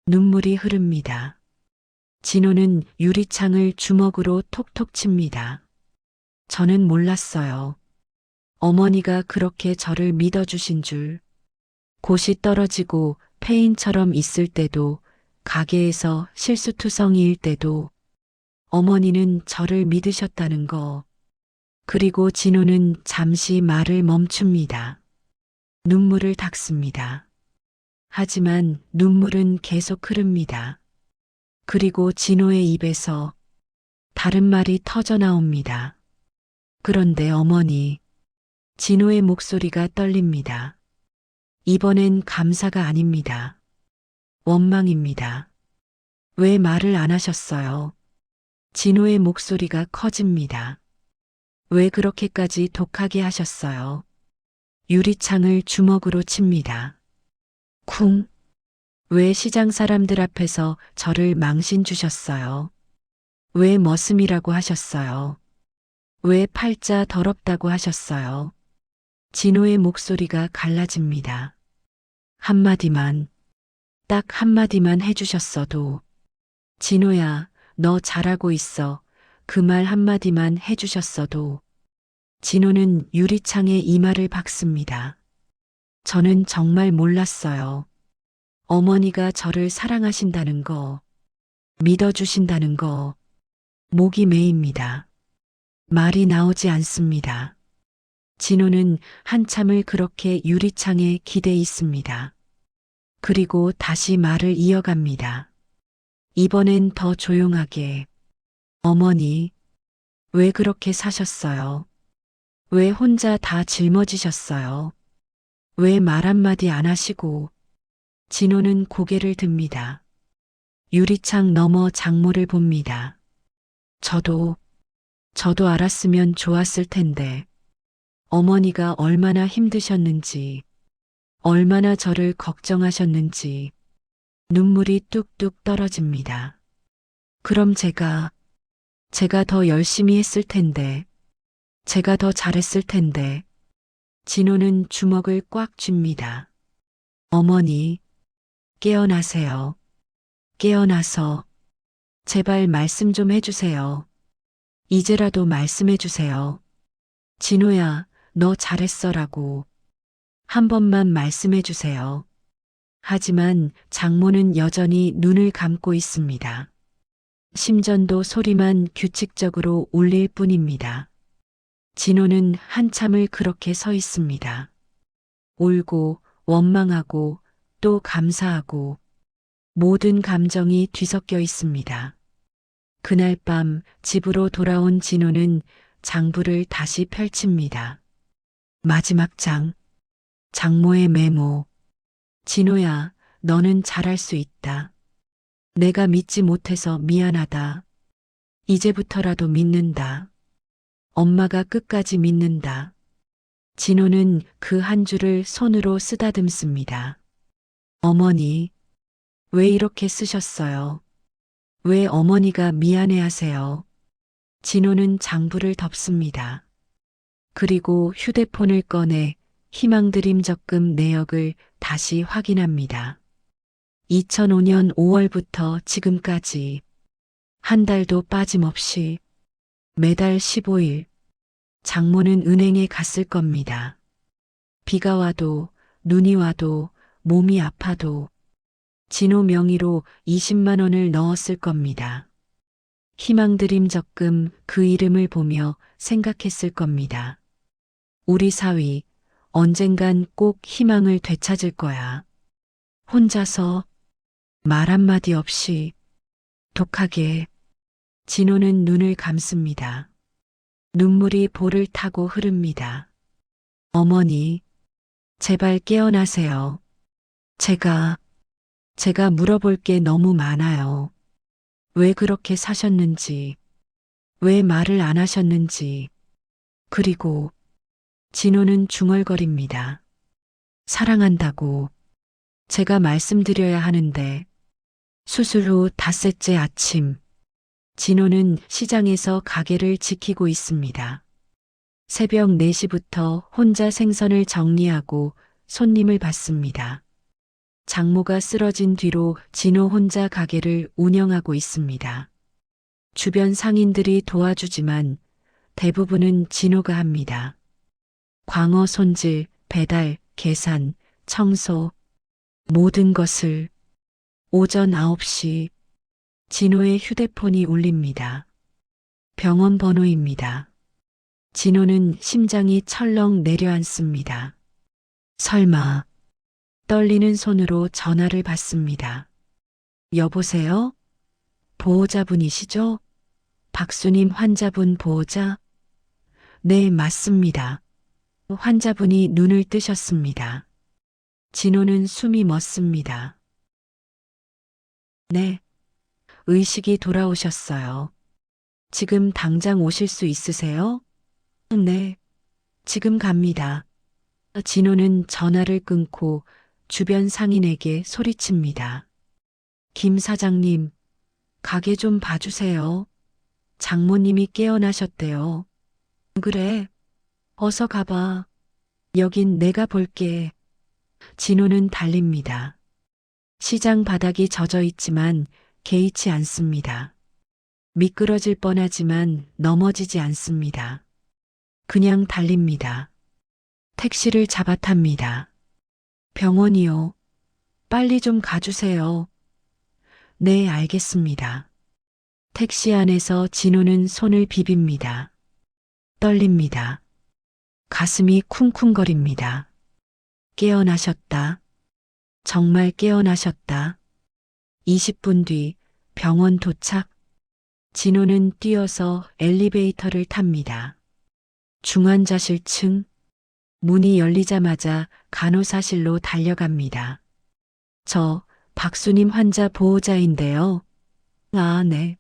눈물이 흐릅니다. 진호는 유리창을 주먹으로 톡톡 칩니다. 저는 몰랐어요. 어머니가 그렇게 저를 믿어주신 줄. 곳이 떨어지고 폐인처럼 있을 때도 가게에서 실수투성이일 때도 어머니는 저를 믿으셨다는 거. 그리고 진호는 잠시 말을 멈춥니다. 눈물을 닦습니다. 하지만 눈물은 계속 흐릅니다. 그리고 진호의 입에서 다른 말이 터져 나옵니다. 그런데 어머니, 진호의 목소리가 떨립니다. 이번엔 감사가 아닙니다. 원망입니다. 왜 말을 안 하셨어요? 진호의 목소리가 커집니다. 왜 그렇게까지 독하게 하셨어요? 유리창을 주먹으로 칩니다. 쿵. 왜 시장 사람들 앞에서 저를 망신 주셨어요? 왜 머슴이라고 하셨어요? 왜 팔자 더럽다고 하셨어요? 진호의 목소리가 갈라집니다. 한마디만, 딱 한마디만 해주셨어도. 진호야, 너 잘하고 있어. 그 말 한마디만 해주셨어도. 진호는 유리창에 이마를 박습니다. 저는 정말 몰랐어요. 어머니가 저를 사랑하신다는 거, 믿어주신다는 거, 목이 메입니다. 말이 나오지 않습니다. 진호는 한참을 그렇게 유리창에 기대 있습니다. 그리고 다시 말을 이어갑니다. 이번엔 더 조용하게. 어머니, 왜 그렇게 사셨어요? 왜 혼자 다 짊어지셨어요? 왜 말 한마디 안 하시고. 진호는 고개를 듭니다. 유리창 너머 장모를 봅니다. 저도 알았으면 좋았을 텐데. 어머니가 얼마나 힘드셨는지, 얼마나 저를 걱정하셨는지, 눈물이 뚝뚝 떨어집니다. 그럼 제가 더 열심히 했을 텐데, 제가 더 잘했을 텐데. 진호는 주먹을 꽉 쥡니다. 어머니, 깨어나세요. 깨어나서 제발 말씀 좀 해주세요. 이제라도 말씀해 주세요. 진호야, 너 잘했어라고. 한 번만 말씀해 주세요. 하지만 장모는 여전히 눈을 감고 있습니다. 심전도 소리만 규칙적으로 울릴 뿐입니다. 진호는 한참을 그렇게 서 있습니다. 울고 원망하고 또 감사하고 모든 감정이 뒤섞여 있습니다. 그날 밤 집으로 돌아온 진호는 장부를 다시 펼칩니다. 마지막 장. 장모의 메모. 진호야, 너는 잘할 수 있다. 내가 믿지 못해서 미안하다. 이제부터라도 믿는다. 엄마가 끝까지 믿는다. 진호는 그 한 줄을 손으로 쓰다듬습니다. 어머니, 왜 이렇게 쓰셨어요? 왜 어머니가 미안해 하세요? 진호는 장부를 덮습니다. 그리고 휴대폰을 꺼내 희망드림 적금 내역을 다시 확인합니다. 2005년 5월부터 지금까지 한 달도 빠짐없이 매달 15일 장모는 은행에 갔을 겁니다. 비가 와도 눈이 와도 몸이 아파도 진호 명의로 20만 원을 넣었을 겁니다. 희망드림 적금 그 이름을 보며 생각했을 겁니다. 우리 사위 언젠간 꼭 희망을 되찾을 거야. 혼자서 말 한마디 없이 독하게 진호는 눈을 감습니다. 눈물이 볼을 타고 흐릅니다. 어머니, 제발 깨어나세요. 제가 물어볼 게 너무 많아요. 왜 그렇게 사셨는지, 왜 말을 안 하셨는지, 그리고 진호는 중얼거립니다. 사랑한다고 제가 말씀드려야 하는데 수술 후 닷새째 아침 진호는 시장에서 가게를 지키고 있습니다. 새벽 4시부터 혼자 생선을 정리하고 손님을 받습니다. 장모가 쓰러진 뒤로 진호 혼자 가게를 운영하고 있습니다. 주변 상인들이 도와주지만 대부분은 진호가 합니다. 광어 손질, 배달, 계산, 청소, 모든 것을. 오전 9시 진호의 휴대폰이 울립니다. 병원 번호입니다. 진호는 심장이 철렁 내려앉습니다. 설마 떨리는 손으로 전화를 받습니다. 여보세요? 보호자분이시죠? 박수님 환자분 보호자? 네, 맞습니다. 환자분이 눈을 뜨셨습니다. 진호는 숨이 멎습니다. 네, 의식이 돌아오셨어요. 지금 당장 오실 수 있으세요? 네, 지금 갑니다. 진호는 전화를 끊고 주변 상인에게 소리칩니다. 김 사장님, 가게 좀 봐주세요. 장모님이 깨어나셨대요. 그래, 어서 가봐. 여긴 내가 볼게. 진호는 달립니다. 시장 바닥이 젖어 있지만 개의치 않습니다. 미끄러질 뻔하지만 넘어지지 않습니다. 그냥 달립니다. 택시를 잡아탑니다. 병원이요. 빨리 좀 가주세요. 네, 알겠습니다. 택시 안에서 진호는 손을 비빕니다. 떨립니다. 가슴이 쿵쿵거립니다. 깨어나셨다. 정말 깨어나셨다. 20분 뒤 병원 도착. 진호는 뛰어서 엘리베이터를 탑니다. 중환자실층. 문이 열리자마자 간호사실로 달려갑니다. 저 박수님 환자 보호자인데요. 아, 네.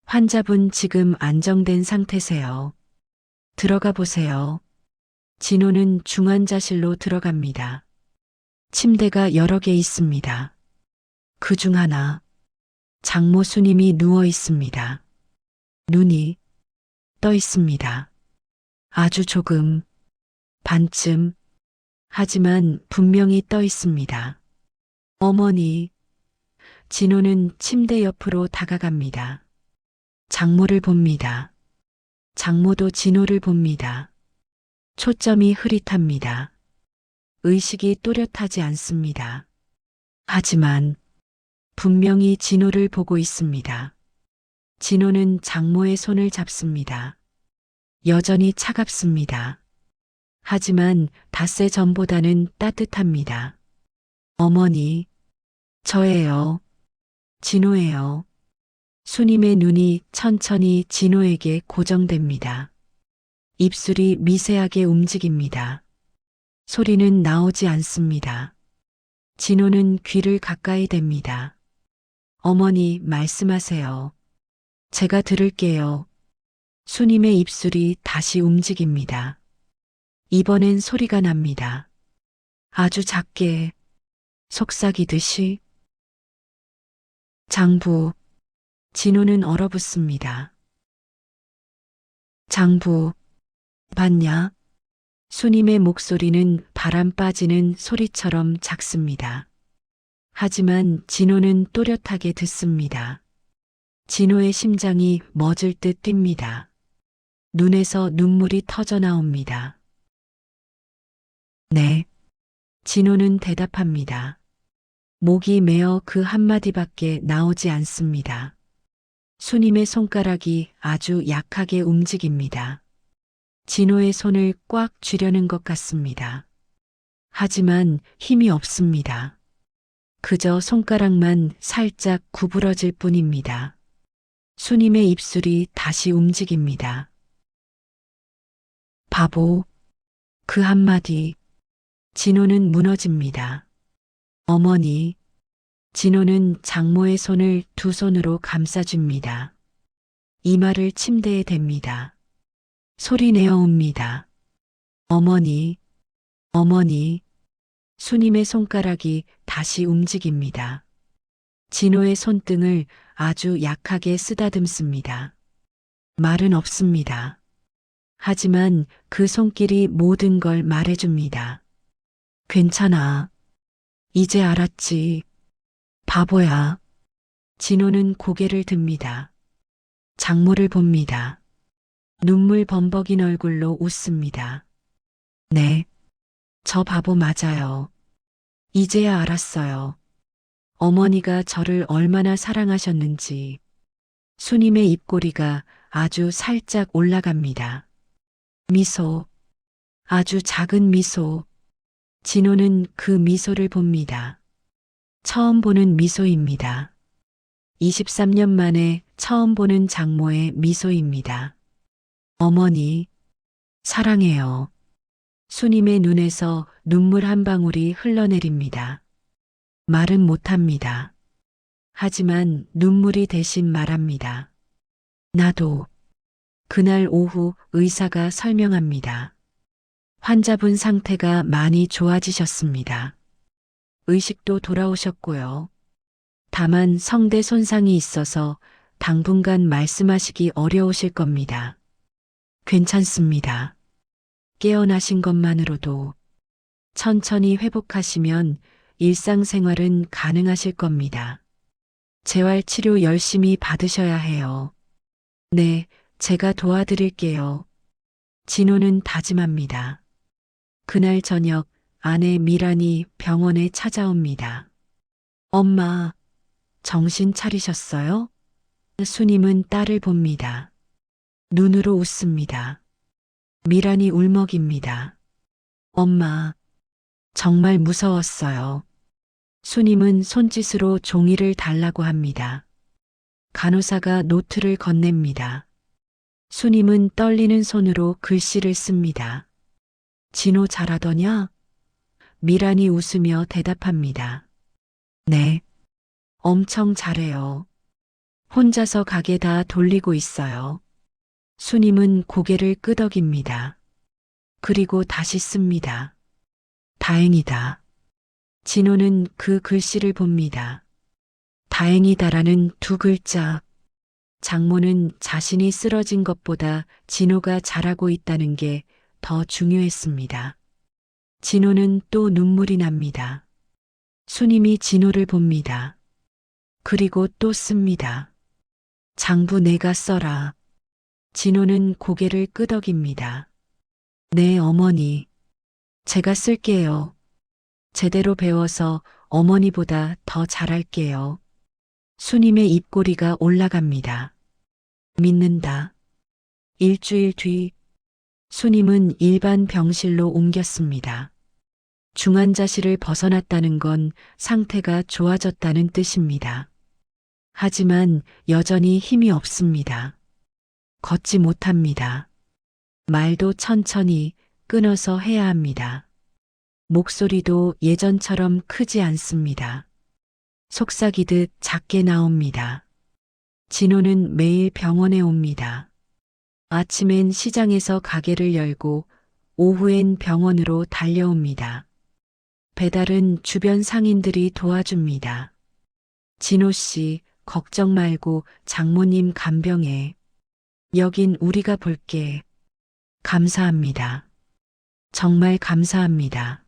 환자분 지금 안정된 상태세요. 들어가 보세요. 진호는 중환자실로 들어갑니다. 침대가 여러 개 있습니다. 그중 하나, 장모 수님이 누워 있습니다. 눈이 떠 있습니다. 아주 조금, 반쯤, 하지만 분명히 떠 있습니다. 어머니, 진호는 침대 옆으로 다가갑니다. 장모를 봅니다. 장모도 진호를 봅니다. 초점이 흐릿합니다. 의식이 또렷하지 않습니다. 하지만 분명히 진호를 보고 있습니다. 진호는 장모의 손을 잡습니다. 여전히 차갑습니다. 하지만 닷새 전보다는 따뜻합니다. 어머니, 저예요. 진호예요. 수님의 눈이 천천히 진호에게 고정됩니다. 입술이 미세하게 움직입니다. 소리는 나오지 않습니다. 진호는 귀를 가까이 댑니다. 어머니, 말씀하세요. 제가 들을게요. 수님의 입술이 다시 움직입니다. 이번엔 소리가 납니다. 아주 작게, 속삭이듯이. 장부. 진호는 얼어붙습니다. 장부, 봤냐? 수님의 목소리는 바람 빠지는 소리처럼 작습니다. 하지만 진호는 또렷하게 듣습니다. 진호의 심장이 멎을 듯 뜁니다. 눈에서 눈물이 터져 나옵니다. 네. 진호는 대답합니다. 목이 메어 그 한마디밖에 나오지 않습니다. 수님의 손가락이 아주 약하게 움직입니다. 진호의 손을 꽉 쥐려는 것 같습니다. 하지만 힘이 없습니다. 그저 손가락만 살짝 구부러질 뿐입니다. 수님의 입술이 다시 움직입니다. 바보. 그 한마디. 진호는 무너집니다. 어머니. 진호는 장모의 손을 두 손으로 감싸줍니다. 이마를 침대에 댑니다. 소리내어 옵니다. 어머니, 어머니. 수님의 손가락이 다시 움직입니다. 진호의 손등을 아주 약하게 쓰다듬습니다. 말은 없습니다. 하지만 그 손길이 모든 걸 말해줍니다. 괜찮아. 이제 알았지. 바보야. 진호는 고개를 듭니다. 장모를 봅니다. 눈물 범벅인 얼굴로 웃습니다. 네. 저 바보 맞아요. 이제야 알았어요. 어머니가 저를 얼마나 사랑하셨는지. 수님의 입꼬리가 아주 살짝 올라갑니다. 미소. 아주 작은 미소. 진호는 그 미소를 봅니다. 처음 보는 미소입니다. 23년 만에 처음 보는 장모의 미소입니다. 어머니, 사랑해요. 수님의 눈에서 눈물 한 방울이 흘러내립니다. 말은 못합니다. 하지만 눈물이 대신 말합니다. 나도. 그날 오후 의사가 설명합니다. 환자분 상태가 많이 좋아지셨습니다. 의식도 돌아오셨고요. 다만 성대 손상이 있어서 당분간 말씀하시기 어려우실 겁니다. 괜찮습니다. 깨어나신 것만으로도 천천히 회복하시면 일상생활은 가능하실 겁니다. 재활치료 열심히 받으셔야 해요. 네, 제가 도와드릴게요. 진호는 다짐합니다. 그날 저녁 아내 미란이 병원에 찾아옵니다. 엄마, 정신 차리셨어요? 수님은 딸을 봅니다. 눈으로 웃습니다. 미란이 울먹입니다. 엄마, 정말 무서웠어요. 수님은 손짓으로 종이를 달라고 합니다. 간호사가 노트를 건넵니다. 수님은 떨리는 손으로 글씨를 씁니다. 진호 잘하더냐? 미란이 웃으며 대답합니다. 네, 엄청 잘해요. 혼자서 가게 다 돌리고 있어요. 수님은 고개를 끄덕입니다. 그리고 다시 씁니다. 다행이다. 진호는 그 글씨를 봅니다. 다행이다라는 두 글자. 장모는 자신이 쓰러진 것보다 진호가 잘하고 있다는 게 더 중요했습니다. 진호는 또 눈물이 납니다. 수님이 진호를 봅니다. 그리고 또 씁니다. 장부 내가 써라. 진호는 고개를 끄덕입니다. 네, 어머니. 제가 쓸게요. 제대로 배워서 어머니보다 더 잘할게요. 수님의 입꼬리가 올라갑니다. 믿는다. 일주일 뒤 수님은 일반 병실로 옮겼습니다. 중환자실을 벗어났다는 건 상태가 좋아졌다는 뜻입니다. 하지만 여전히 힘이 없습니다. 걷지 못합니다. 말도 천천히 끊어서 해야 합니다. 목소리도 예전처럼 크지 않습니다. 속삭이듯 작게 나옵니다. 진호는 매일 병원에 옵니다. 아침엔 시장에서 가게를 열고 오후엔 병원으로 달려옵니다. 배달은 주변 상인들이 도와줍니다. 진호 씨, 걱정 말고 장모님 간병해. 여긴 우리가 볼게. 감사합니다. 정말 감사합니다.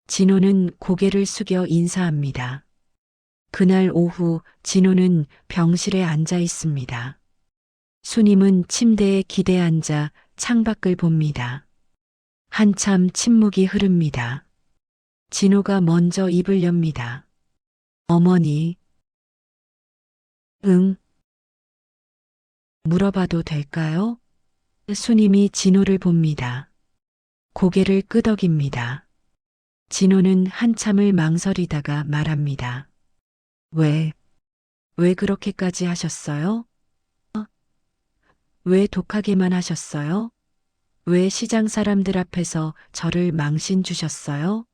진호는 고개를 숙여 인사합니다. 그날 오후 진호는 병실에 앉아 있습니다. 수님은 침대에 기대 앉아 창밖을 봅니다. 한참 침묵이 흐릅니다. 진호가 먼저 입을 엽니다. 어머니. 응. 물어봐도 될까요? 수님이 진호를 봅니다. 고개를 끄덕입니다. 진호는 한참을 망설이다가 말합니다. 왜 그렇게까지 하셨어요? 왜 독하게만 하셨어요? 왜 시장 사람들 앞에서 저를 망신 주셨어요?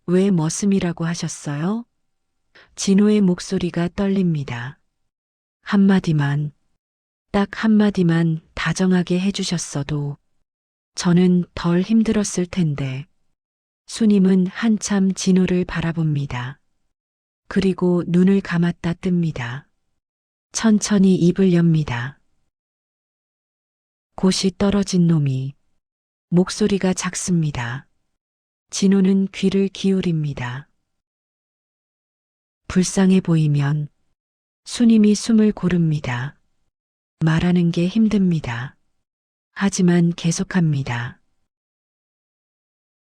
왜 머슴이라고 하셨어요? 진호의 목소리가 떨립니다. 한마디만, 딱 한마디만 다정하게 해주셨어도 저는 덜 힘들었을 텐데. 수님은 한참 진호를 바라봅니다. 그리고 눈을 감았다 뜹니다. 천천히 입을 엽니다. 곧이 떨어진 놈이. 목소리가 작습니다. 진호는 귀를 기울입니다. 불쌍해 보이면 수님이 숨을 고릅니다. 말하는 게 힘듭니다. 하지만 계속합니다.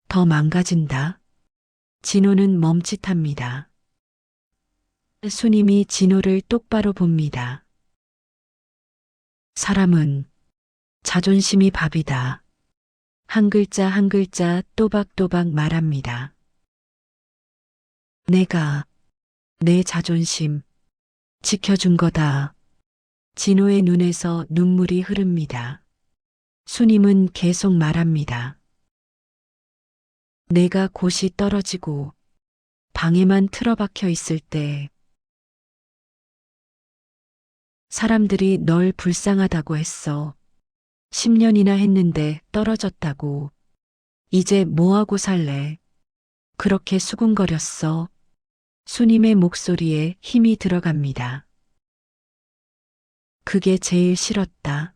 더 망가진다. 진호는 멈칫합니다. 수님이 진호를 똑바로 봅니다. 사람은 자존심이 밥이다. 한 글자 한 글자 또박또박 말합니다. 내가 내 자존심 지켜준 거다. 진호의 눈에서 눈물이 흐릅니다. 수님은 계속 말합니다. 내가 곧이 떨어지고 방에만 틀어박혀 있을 때 사람들이 널 불쌍하다고 했어. 10년이나 했는데 떨어졌다고. 이제 뭐하고 살래? 그렇게 수군거렸어. 수님의 목소리에 힘이 들어갑니다. 그게 제일 싫었다.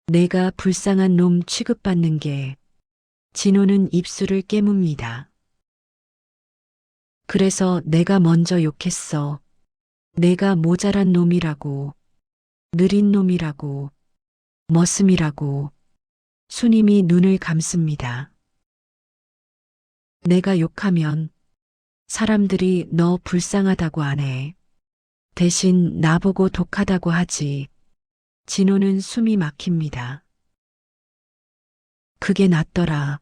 내가 불쌍한 놈 취급받는 게. 진호는 입술을 깨뭅니다. 그래서 내가 먼저 욕했어. 내가 모자란 놈이라고. 느린 놈이라고. 머슴이라고. 수님이 눈을 감습니다. 내가 욕하면 사람들이 너 불쌍하다고 안 해. 대신 나보고 독하다고 하지. 진호는 숨이 막힙니다. 그게 낫더라.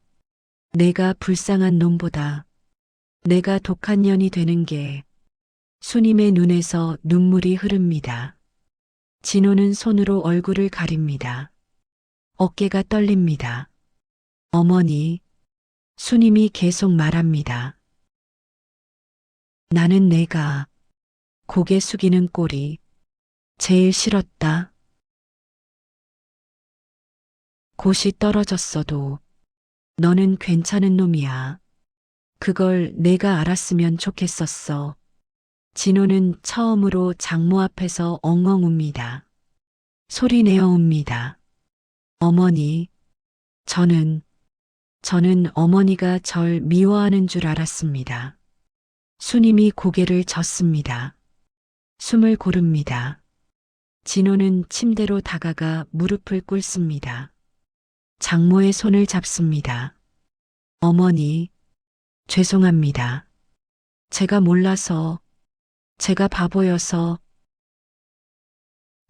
내가 불쌍한 놈보다 내가 독한 년이 되는 게. 수님의 눈에서 눈물이 흐릅니다. 진호는 손으로 얼굴을 가립니다. 어깨가 떨립니다. 어머니. 수님이 계속 말합니다. 나는 내가 고개 숙이는 꼴이 제일 싫었다. 곧이 떨어졌어도 너는 괜찮은 놈이야. 그걸 내가 알았으면 좋겠었어. 진호는 처음으로 장모 앞에서 엉엉 웁니다. 소리내어 웁니다. 어머니, 저는 어머니가 절 미워하는 줄 알았습니다. 수님이 고개를 젓습니다. 숨을 고릅니다. 진호는 침대로 다가가 무릎을 꿇습니다. 장모의 손을 잡습니다. 어머니, 죄송합니다. 제가 몰라서, 제가 바보여서.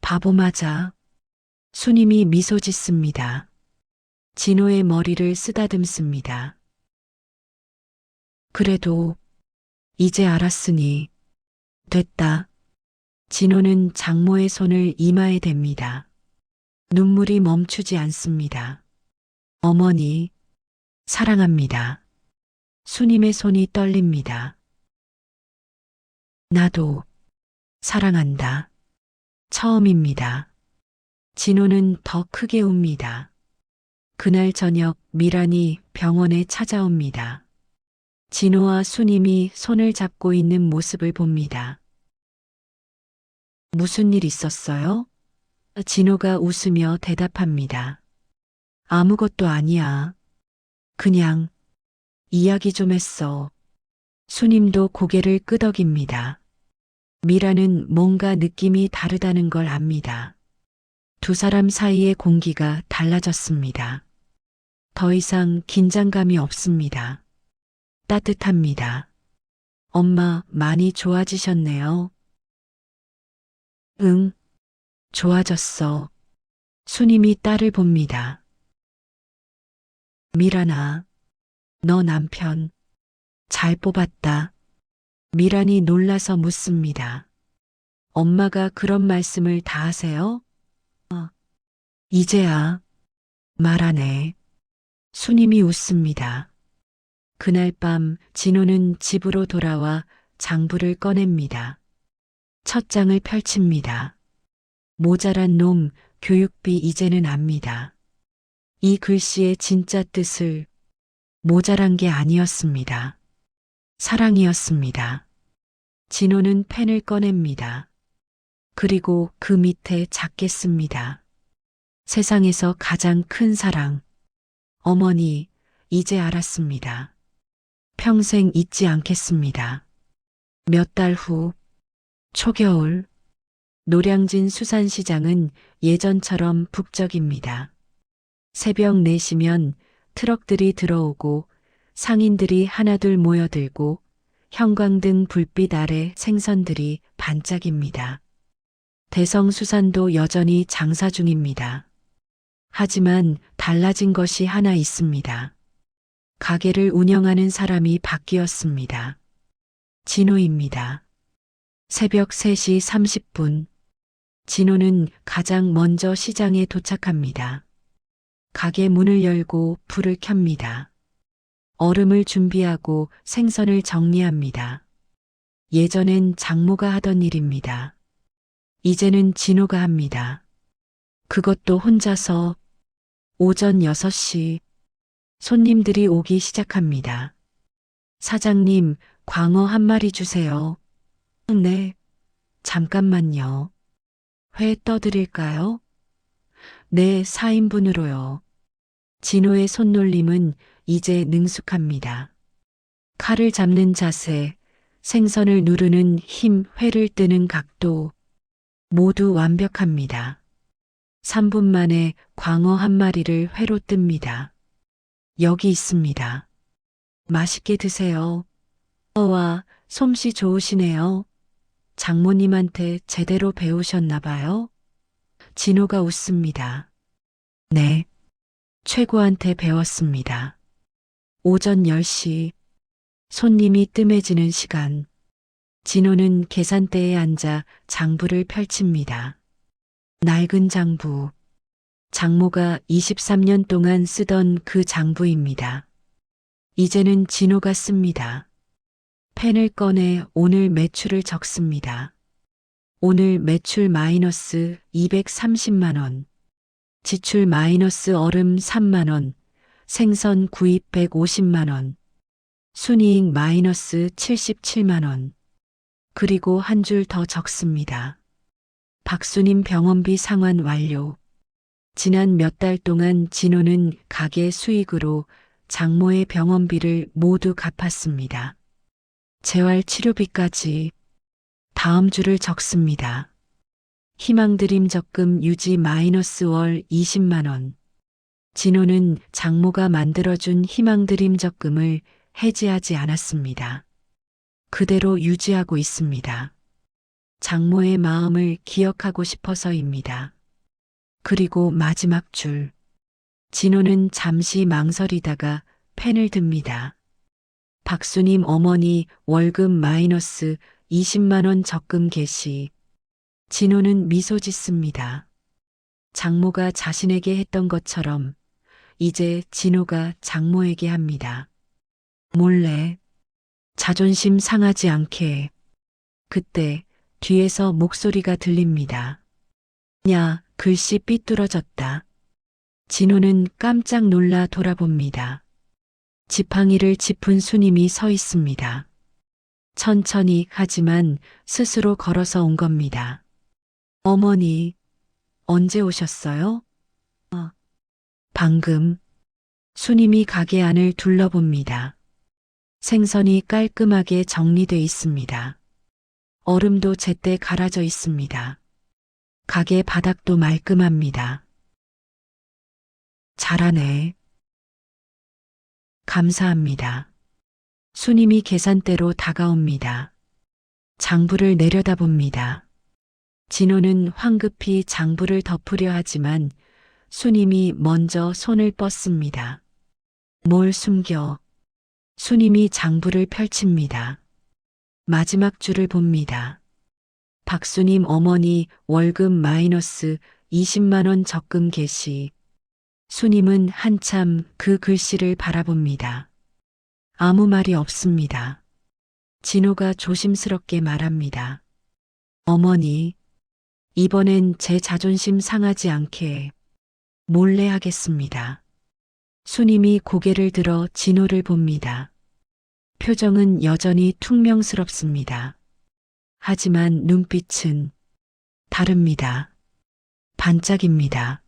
바보 맞아. 수님이 미소 짓습니다. 진호의 머리를 쓰다듬습니다. 그래도 이제 알았으니 됐다. 진호는 장모의 손을 이마에 댑니다. 눈물이 멈추지 않습니다. 어머니, 사랑합니다. 수님의 손이 떨립니다. 나도 사랑한다. 처음입니다. 진호는 더 크게 웁니다. 그날 저녁 미란이 병원에 찾아옵니다. 진호와 수님이 손을 잡고 있는 모습을 봅니다. 무슨 일 있었어요? 진호가 웃으며 대답합니다. 아무것도 아니야. 그냥 이야기 좀 했어. 수님도 고개를 끄덕입니다. 미라는 뭔가 느낌이 다르다는 걸 압니다. 두 사람 사이의 공기가 달라졌습니다. 더 이상 긴장감이 없습니다. 따뜻합니다. 엄마 많이 좋아지셨네요. 응, 좋아졌어. 수님이 딸을 봅니다. 미란아, 너 남편 잘 뽑았다. 미란이 놀라서 묻습니다. 엄마가 그런 말씀을 다 하세요? 이제야 말하네. 수님이 웃습니다. 그날 밤 진호는 집으로 돌아와 장부를 꺼냅니다. 첫 장을 펼칩니다. 모자란 놈, 교육비 이제는 압니다. 이 글씨의 진짜 뜻을 모자란 게 아니었습니다. 사랑이었습니다. 진호는 펜을 꺼냅니다. 그리고 그 밑에 작게 씁니다. 세상에서 가장 큰 사랑. 어머니, 이제 알았습니다. 평생 잊지 않겠습니다. 몇 달 후, 초겨울, 노량진 수산시장은 예전처럼 북적입니다. 새벽 4시면 트럭들이 들어오고 상인들이 하나둘 모여들고 형광등 불빛 아래 생선들이 반짝입니다. 대성수산도 여전히 장사 중입니다. 하지만 달라진 것이 하나 있습니다. 가게를 운영하는 사람이 바뀌었습니다. 진호입니다. 새벽 3시 30분. 진호는 가장 먼저 시장에 도착합니다. 가게 문을 열고 불을 켭니다. 얼음을 준비하고 생선을 정리합니다. 예전엔 장모가 하던 일입니다. 이제는 진호가 합니다. 그것도 혼자서. 오전 6시 손님들이 오기 시작합니다. 사장님, 광어 한 마리 주세요. 네, 잠깐만요. 회 떠드릴까요? 네, 4인분으로요. 진호의 손놀림은 이제 능숙합니다. 칼을 잡는 자세, 생선을 누르는 힘, 회를 뜨는 각도, 모두 완벽합니다. 3분 만에 광어 한 마리를 회로 뜹니다. 여기 있습니다. 맛있게 드세요. 와, 솜씨 좋으시네요. 장모님한테 제대로 배우셨나 봐요? 진호가 웃습니다. 네, 최고한테 배웠습니다. 오전 10시, 손님이 뜸해지는 시간. 진호는 계산대에 앉아 장부를 펼칩니다. 낡은 장부. 장모가 23년 동안 쓰던 그 장부입니다. 이제는 진호가 씁니다. 펜을 꺼내 오늘 매출을 적습니다. 오늘 매출 마이너스 230만 원. 지출 마이너스 얼음 3만 원. 생선 구입 150만 원. 순이익 마이너스 77만 원. 그리고 한 줄 더 적습니다. 박수님 병원비 상환 완료. 지난 몇 달 동안 진호는 가게 수익으로 장모의 병원비를 모두 갚았습니다. 재활 치료비까지. 다음 줄을 적습니다. 희망드림 적금 유지 마이너스 월 20만 원. 진호는 장모가 만들어준 희망드림 적금을 해지하지 않았습니다. 그대로 유지하고 있습니다. 장모의 마음을 기억하고 싶어서입니다. 그리고 마지막 줄. 진호는 잠시 망설이다가 펜을 듭니다. 박수님 어머니 월급 마이너스 20만 원 적금 개시. 진호는 미소 짓습니다. 장모가 자신에게 했던 것처럼 이제 진호가 장모에게 합니다. 몰래, 자존심 상하지 않게. 그때 뒤에서 목소리가 들립니다. 야, 글씨 삐뚤어졌다. 진호는 깜짝 놀라 돌아봅니다. 지팡이를 짚은 수님이 서 있습니다. 천천히 하지만 스스로 걸어서 온 겁니다. 어머니, 언제 오셨어요? 방금. 수님이 가게 안을 둘러봅니다. 생선이 깔끔하게 정리돼 있습니다. 얼음도 제때 갈아져 있습니다. 가게 바닥도 말끔합니다. 잘하네. 감사합니다. 수님이 계산대로 다가옵니다. 장부를 내려다봅니다. 진호는 황급히 장부를 덮으려 하지만 수님이 먼저 손을 뻗습니다. 뭘 숨겨? 수님이 장부를 펼칩니다. 마지막 줄을 봅니다. 박수님 어머니 월급 마이너스 20만 원 적금 개시. 수님은 한참 그 글씨를 바라봅니다. 아무 말이 없습니다. 진호가 조심스럽게 말합니다. 어머니, 이번엔 제 자존심 상하지 않게 몰래 하겠습니다. 수님이 고개를 들어 진호를 봅니다. 표정은 여전히 퉁명스럽습니다. 하지만 눈빛은 다릅니다. 반짝입니다.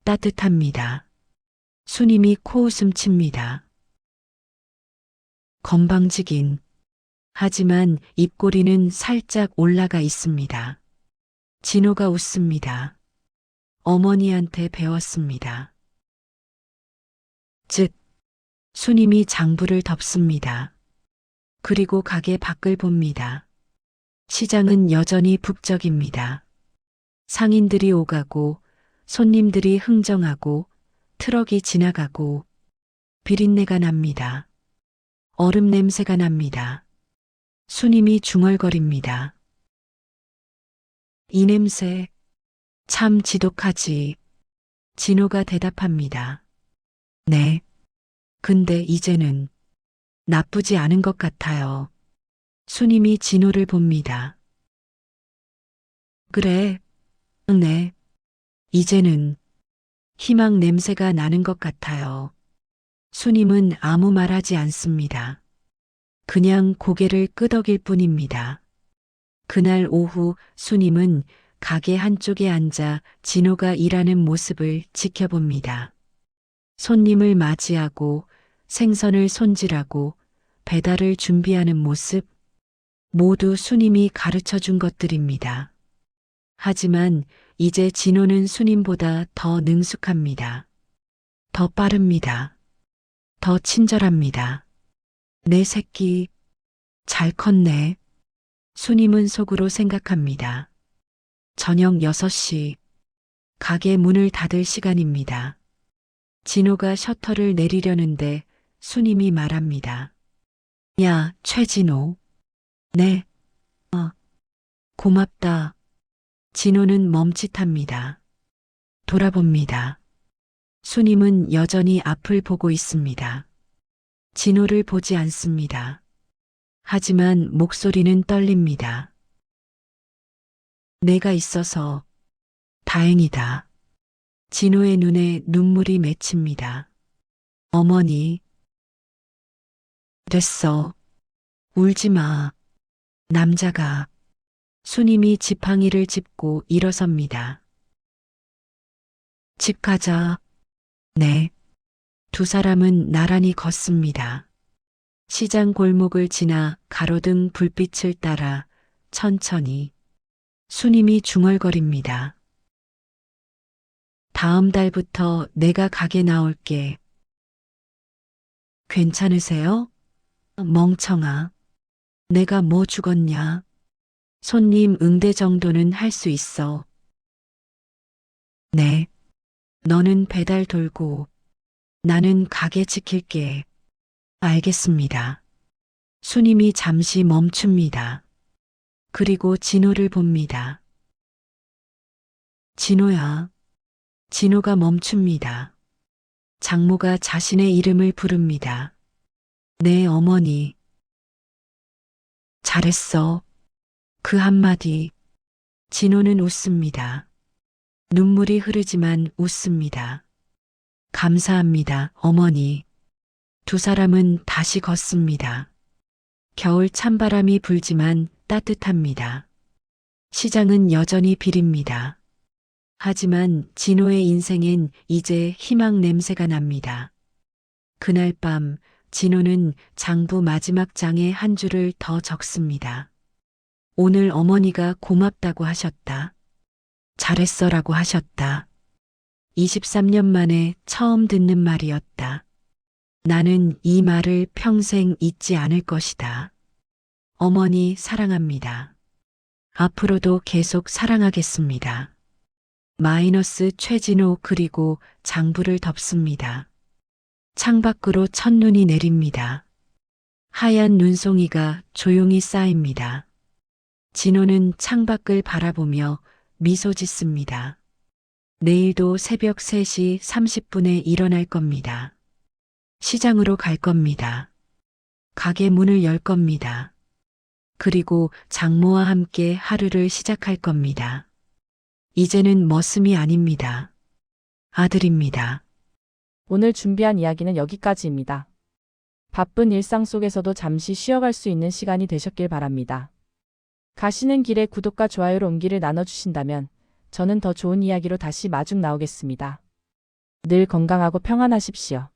따뜻합니다. 수님이 코웃음 칩니다. 건방지긴. 하지만 입꼬리는 살짝 올라가 있습니다. 진호가 웃습니다. 어머니한테 배웠습니다. 즉, 수님이 장부를 덮습니다. 그리고 가게 밖을 봅니다. 시장은 여전히 북적입니다. 상인들이 오가고 손님들이 흥정하고 트럭이 지나가고 비린내가 납니다. 얼음 냄새가 납니다. 수님이 중얼거립니다. 이 냄새 참 지독하지. 진호가 대답합니다. 네. 근데 이제는 나쁘지 않은 것 같아요. 수님이 진호를 봅니다. 그래. 네. 이제는 희망 냄새가 나는 것 같아요. 수님은 아무 말하지 않습니다. 그냥 고개를 끄덕일 뿐입니다. 그날 오후 수님은 가게 한쪽에 앉아 진호가 일하는 모습을 지켜봅니다. 손님을 맞이하고 생선을 손질하고 배달을 준비하는 모습, 모두 수님이 가르쳐 준 것들입니다. 하지만 이제 진호는 수님보다 더 능숙합니다. 더 빠릅니다. 더 친절합니다. 내 새끼, 잘 컸네. 수님은 속으로 생각합니다. 저녁 6시, 가게 문을 닫을 시간입니다. 진호가 셔터를 내리려는데 수님이 말합니다. 야, 최진호. 네. 고맙다. 진호는 멈칫합니다. 돌아봅니다. 수님은 여전히 앞을 보고 있습니다. 진호를 보지 않습니다. 하지만 목소리는 떨립니다. 내가 있어서 다행이다. 진호의 눈에 눈물이 맺힙니다. 어머니. 됐어. 울지 마. 남자가. 수님이 지팡이를 짚고 일어섭니다. 집 가자. 네. 두 사람은 나란히 걷습니다. 시장 골목을 지나 가로등 불빛을 따라 천천히. 수님이 중얼거립니다. 다음 달부터 내가 가게 나올게. 괜찮으세요? 멍청아. 내가 뭐 죽었냐? 손님 응대 정도는 할 수 있어. 네. 너는 배달 돌고 나는 가게 지킬게. 알겠습니다. 수님이 잠시 멈춥니다. 그리고 진호를 봅니다. 진호야. 진호가 멈춥니다. 장모가 자신의 이름을 부릅니다. 네, 어머니. 잘했어. 그 한마디. 진호는 웃습니다. 눈물이 흐르지만 웃습니다. 감사합니다, 어머니. 두 사람은 다시 걷습니다. 겨울 찬바람이 불지만 따뜻합니다. 시장은 여전히 비립니다. 하지만 진호의 인생엔 이제 희망 냄새가 납니다. 그날 밤 진호는 장부 마지막 장에 한 줄을 더 적습니다. 오늘 어머니가 고맙다고 하셨다. 잘했어라고 하셨다. 23년 만에 처음 듣는 말이었다. 나는 이 말을 평생 잊지 않을 것이다. 어머니 사랑합니다. 앞으로도 계속 사랑하겠습니다. 마이너스 최진호 그리고 장부를 덮습니다. 창밖으로 첫눈이 내립니다. 하얀 눈송이가 조용히 쌓입니다. 진호는 창밖을 바라보며 미소 짓습니다. 내일도 새벽 3시 30분에 일어날 겁니다. 시장으로 갈 겁니다. 가게 문을 열 겁니다. 그리고 장모와 함께 하루를 시작할 겁니다. 이제는 머슴이 아닙니다. 아들입니다. 오늘 준비한 이야기는 여기까지입니다. 바쁜 일상 속에서도 잠시 쉬어갈 수 있는 시간이 되셨길 바랍니다. 가시는 길에 구독과 좋아요로 온기를 나눠주신다면 저는 더 좋은 이야기로 다시 마중 나오겠습니다. 늘 건강하고 평안하십시오.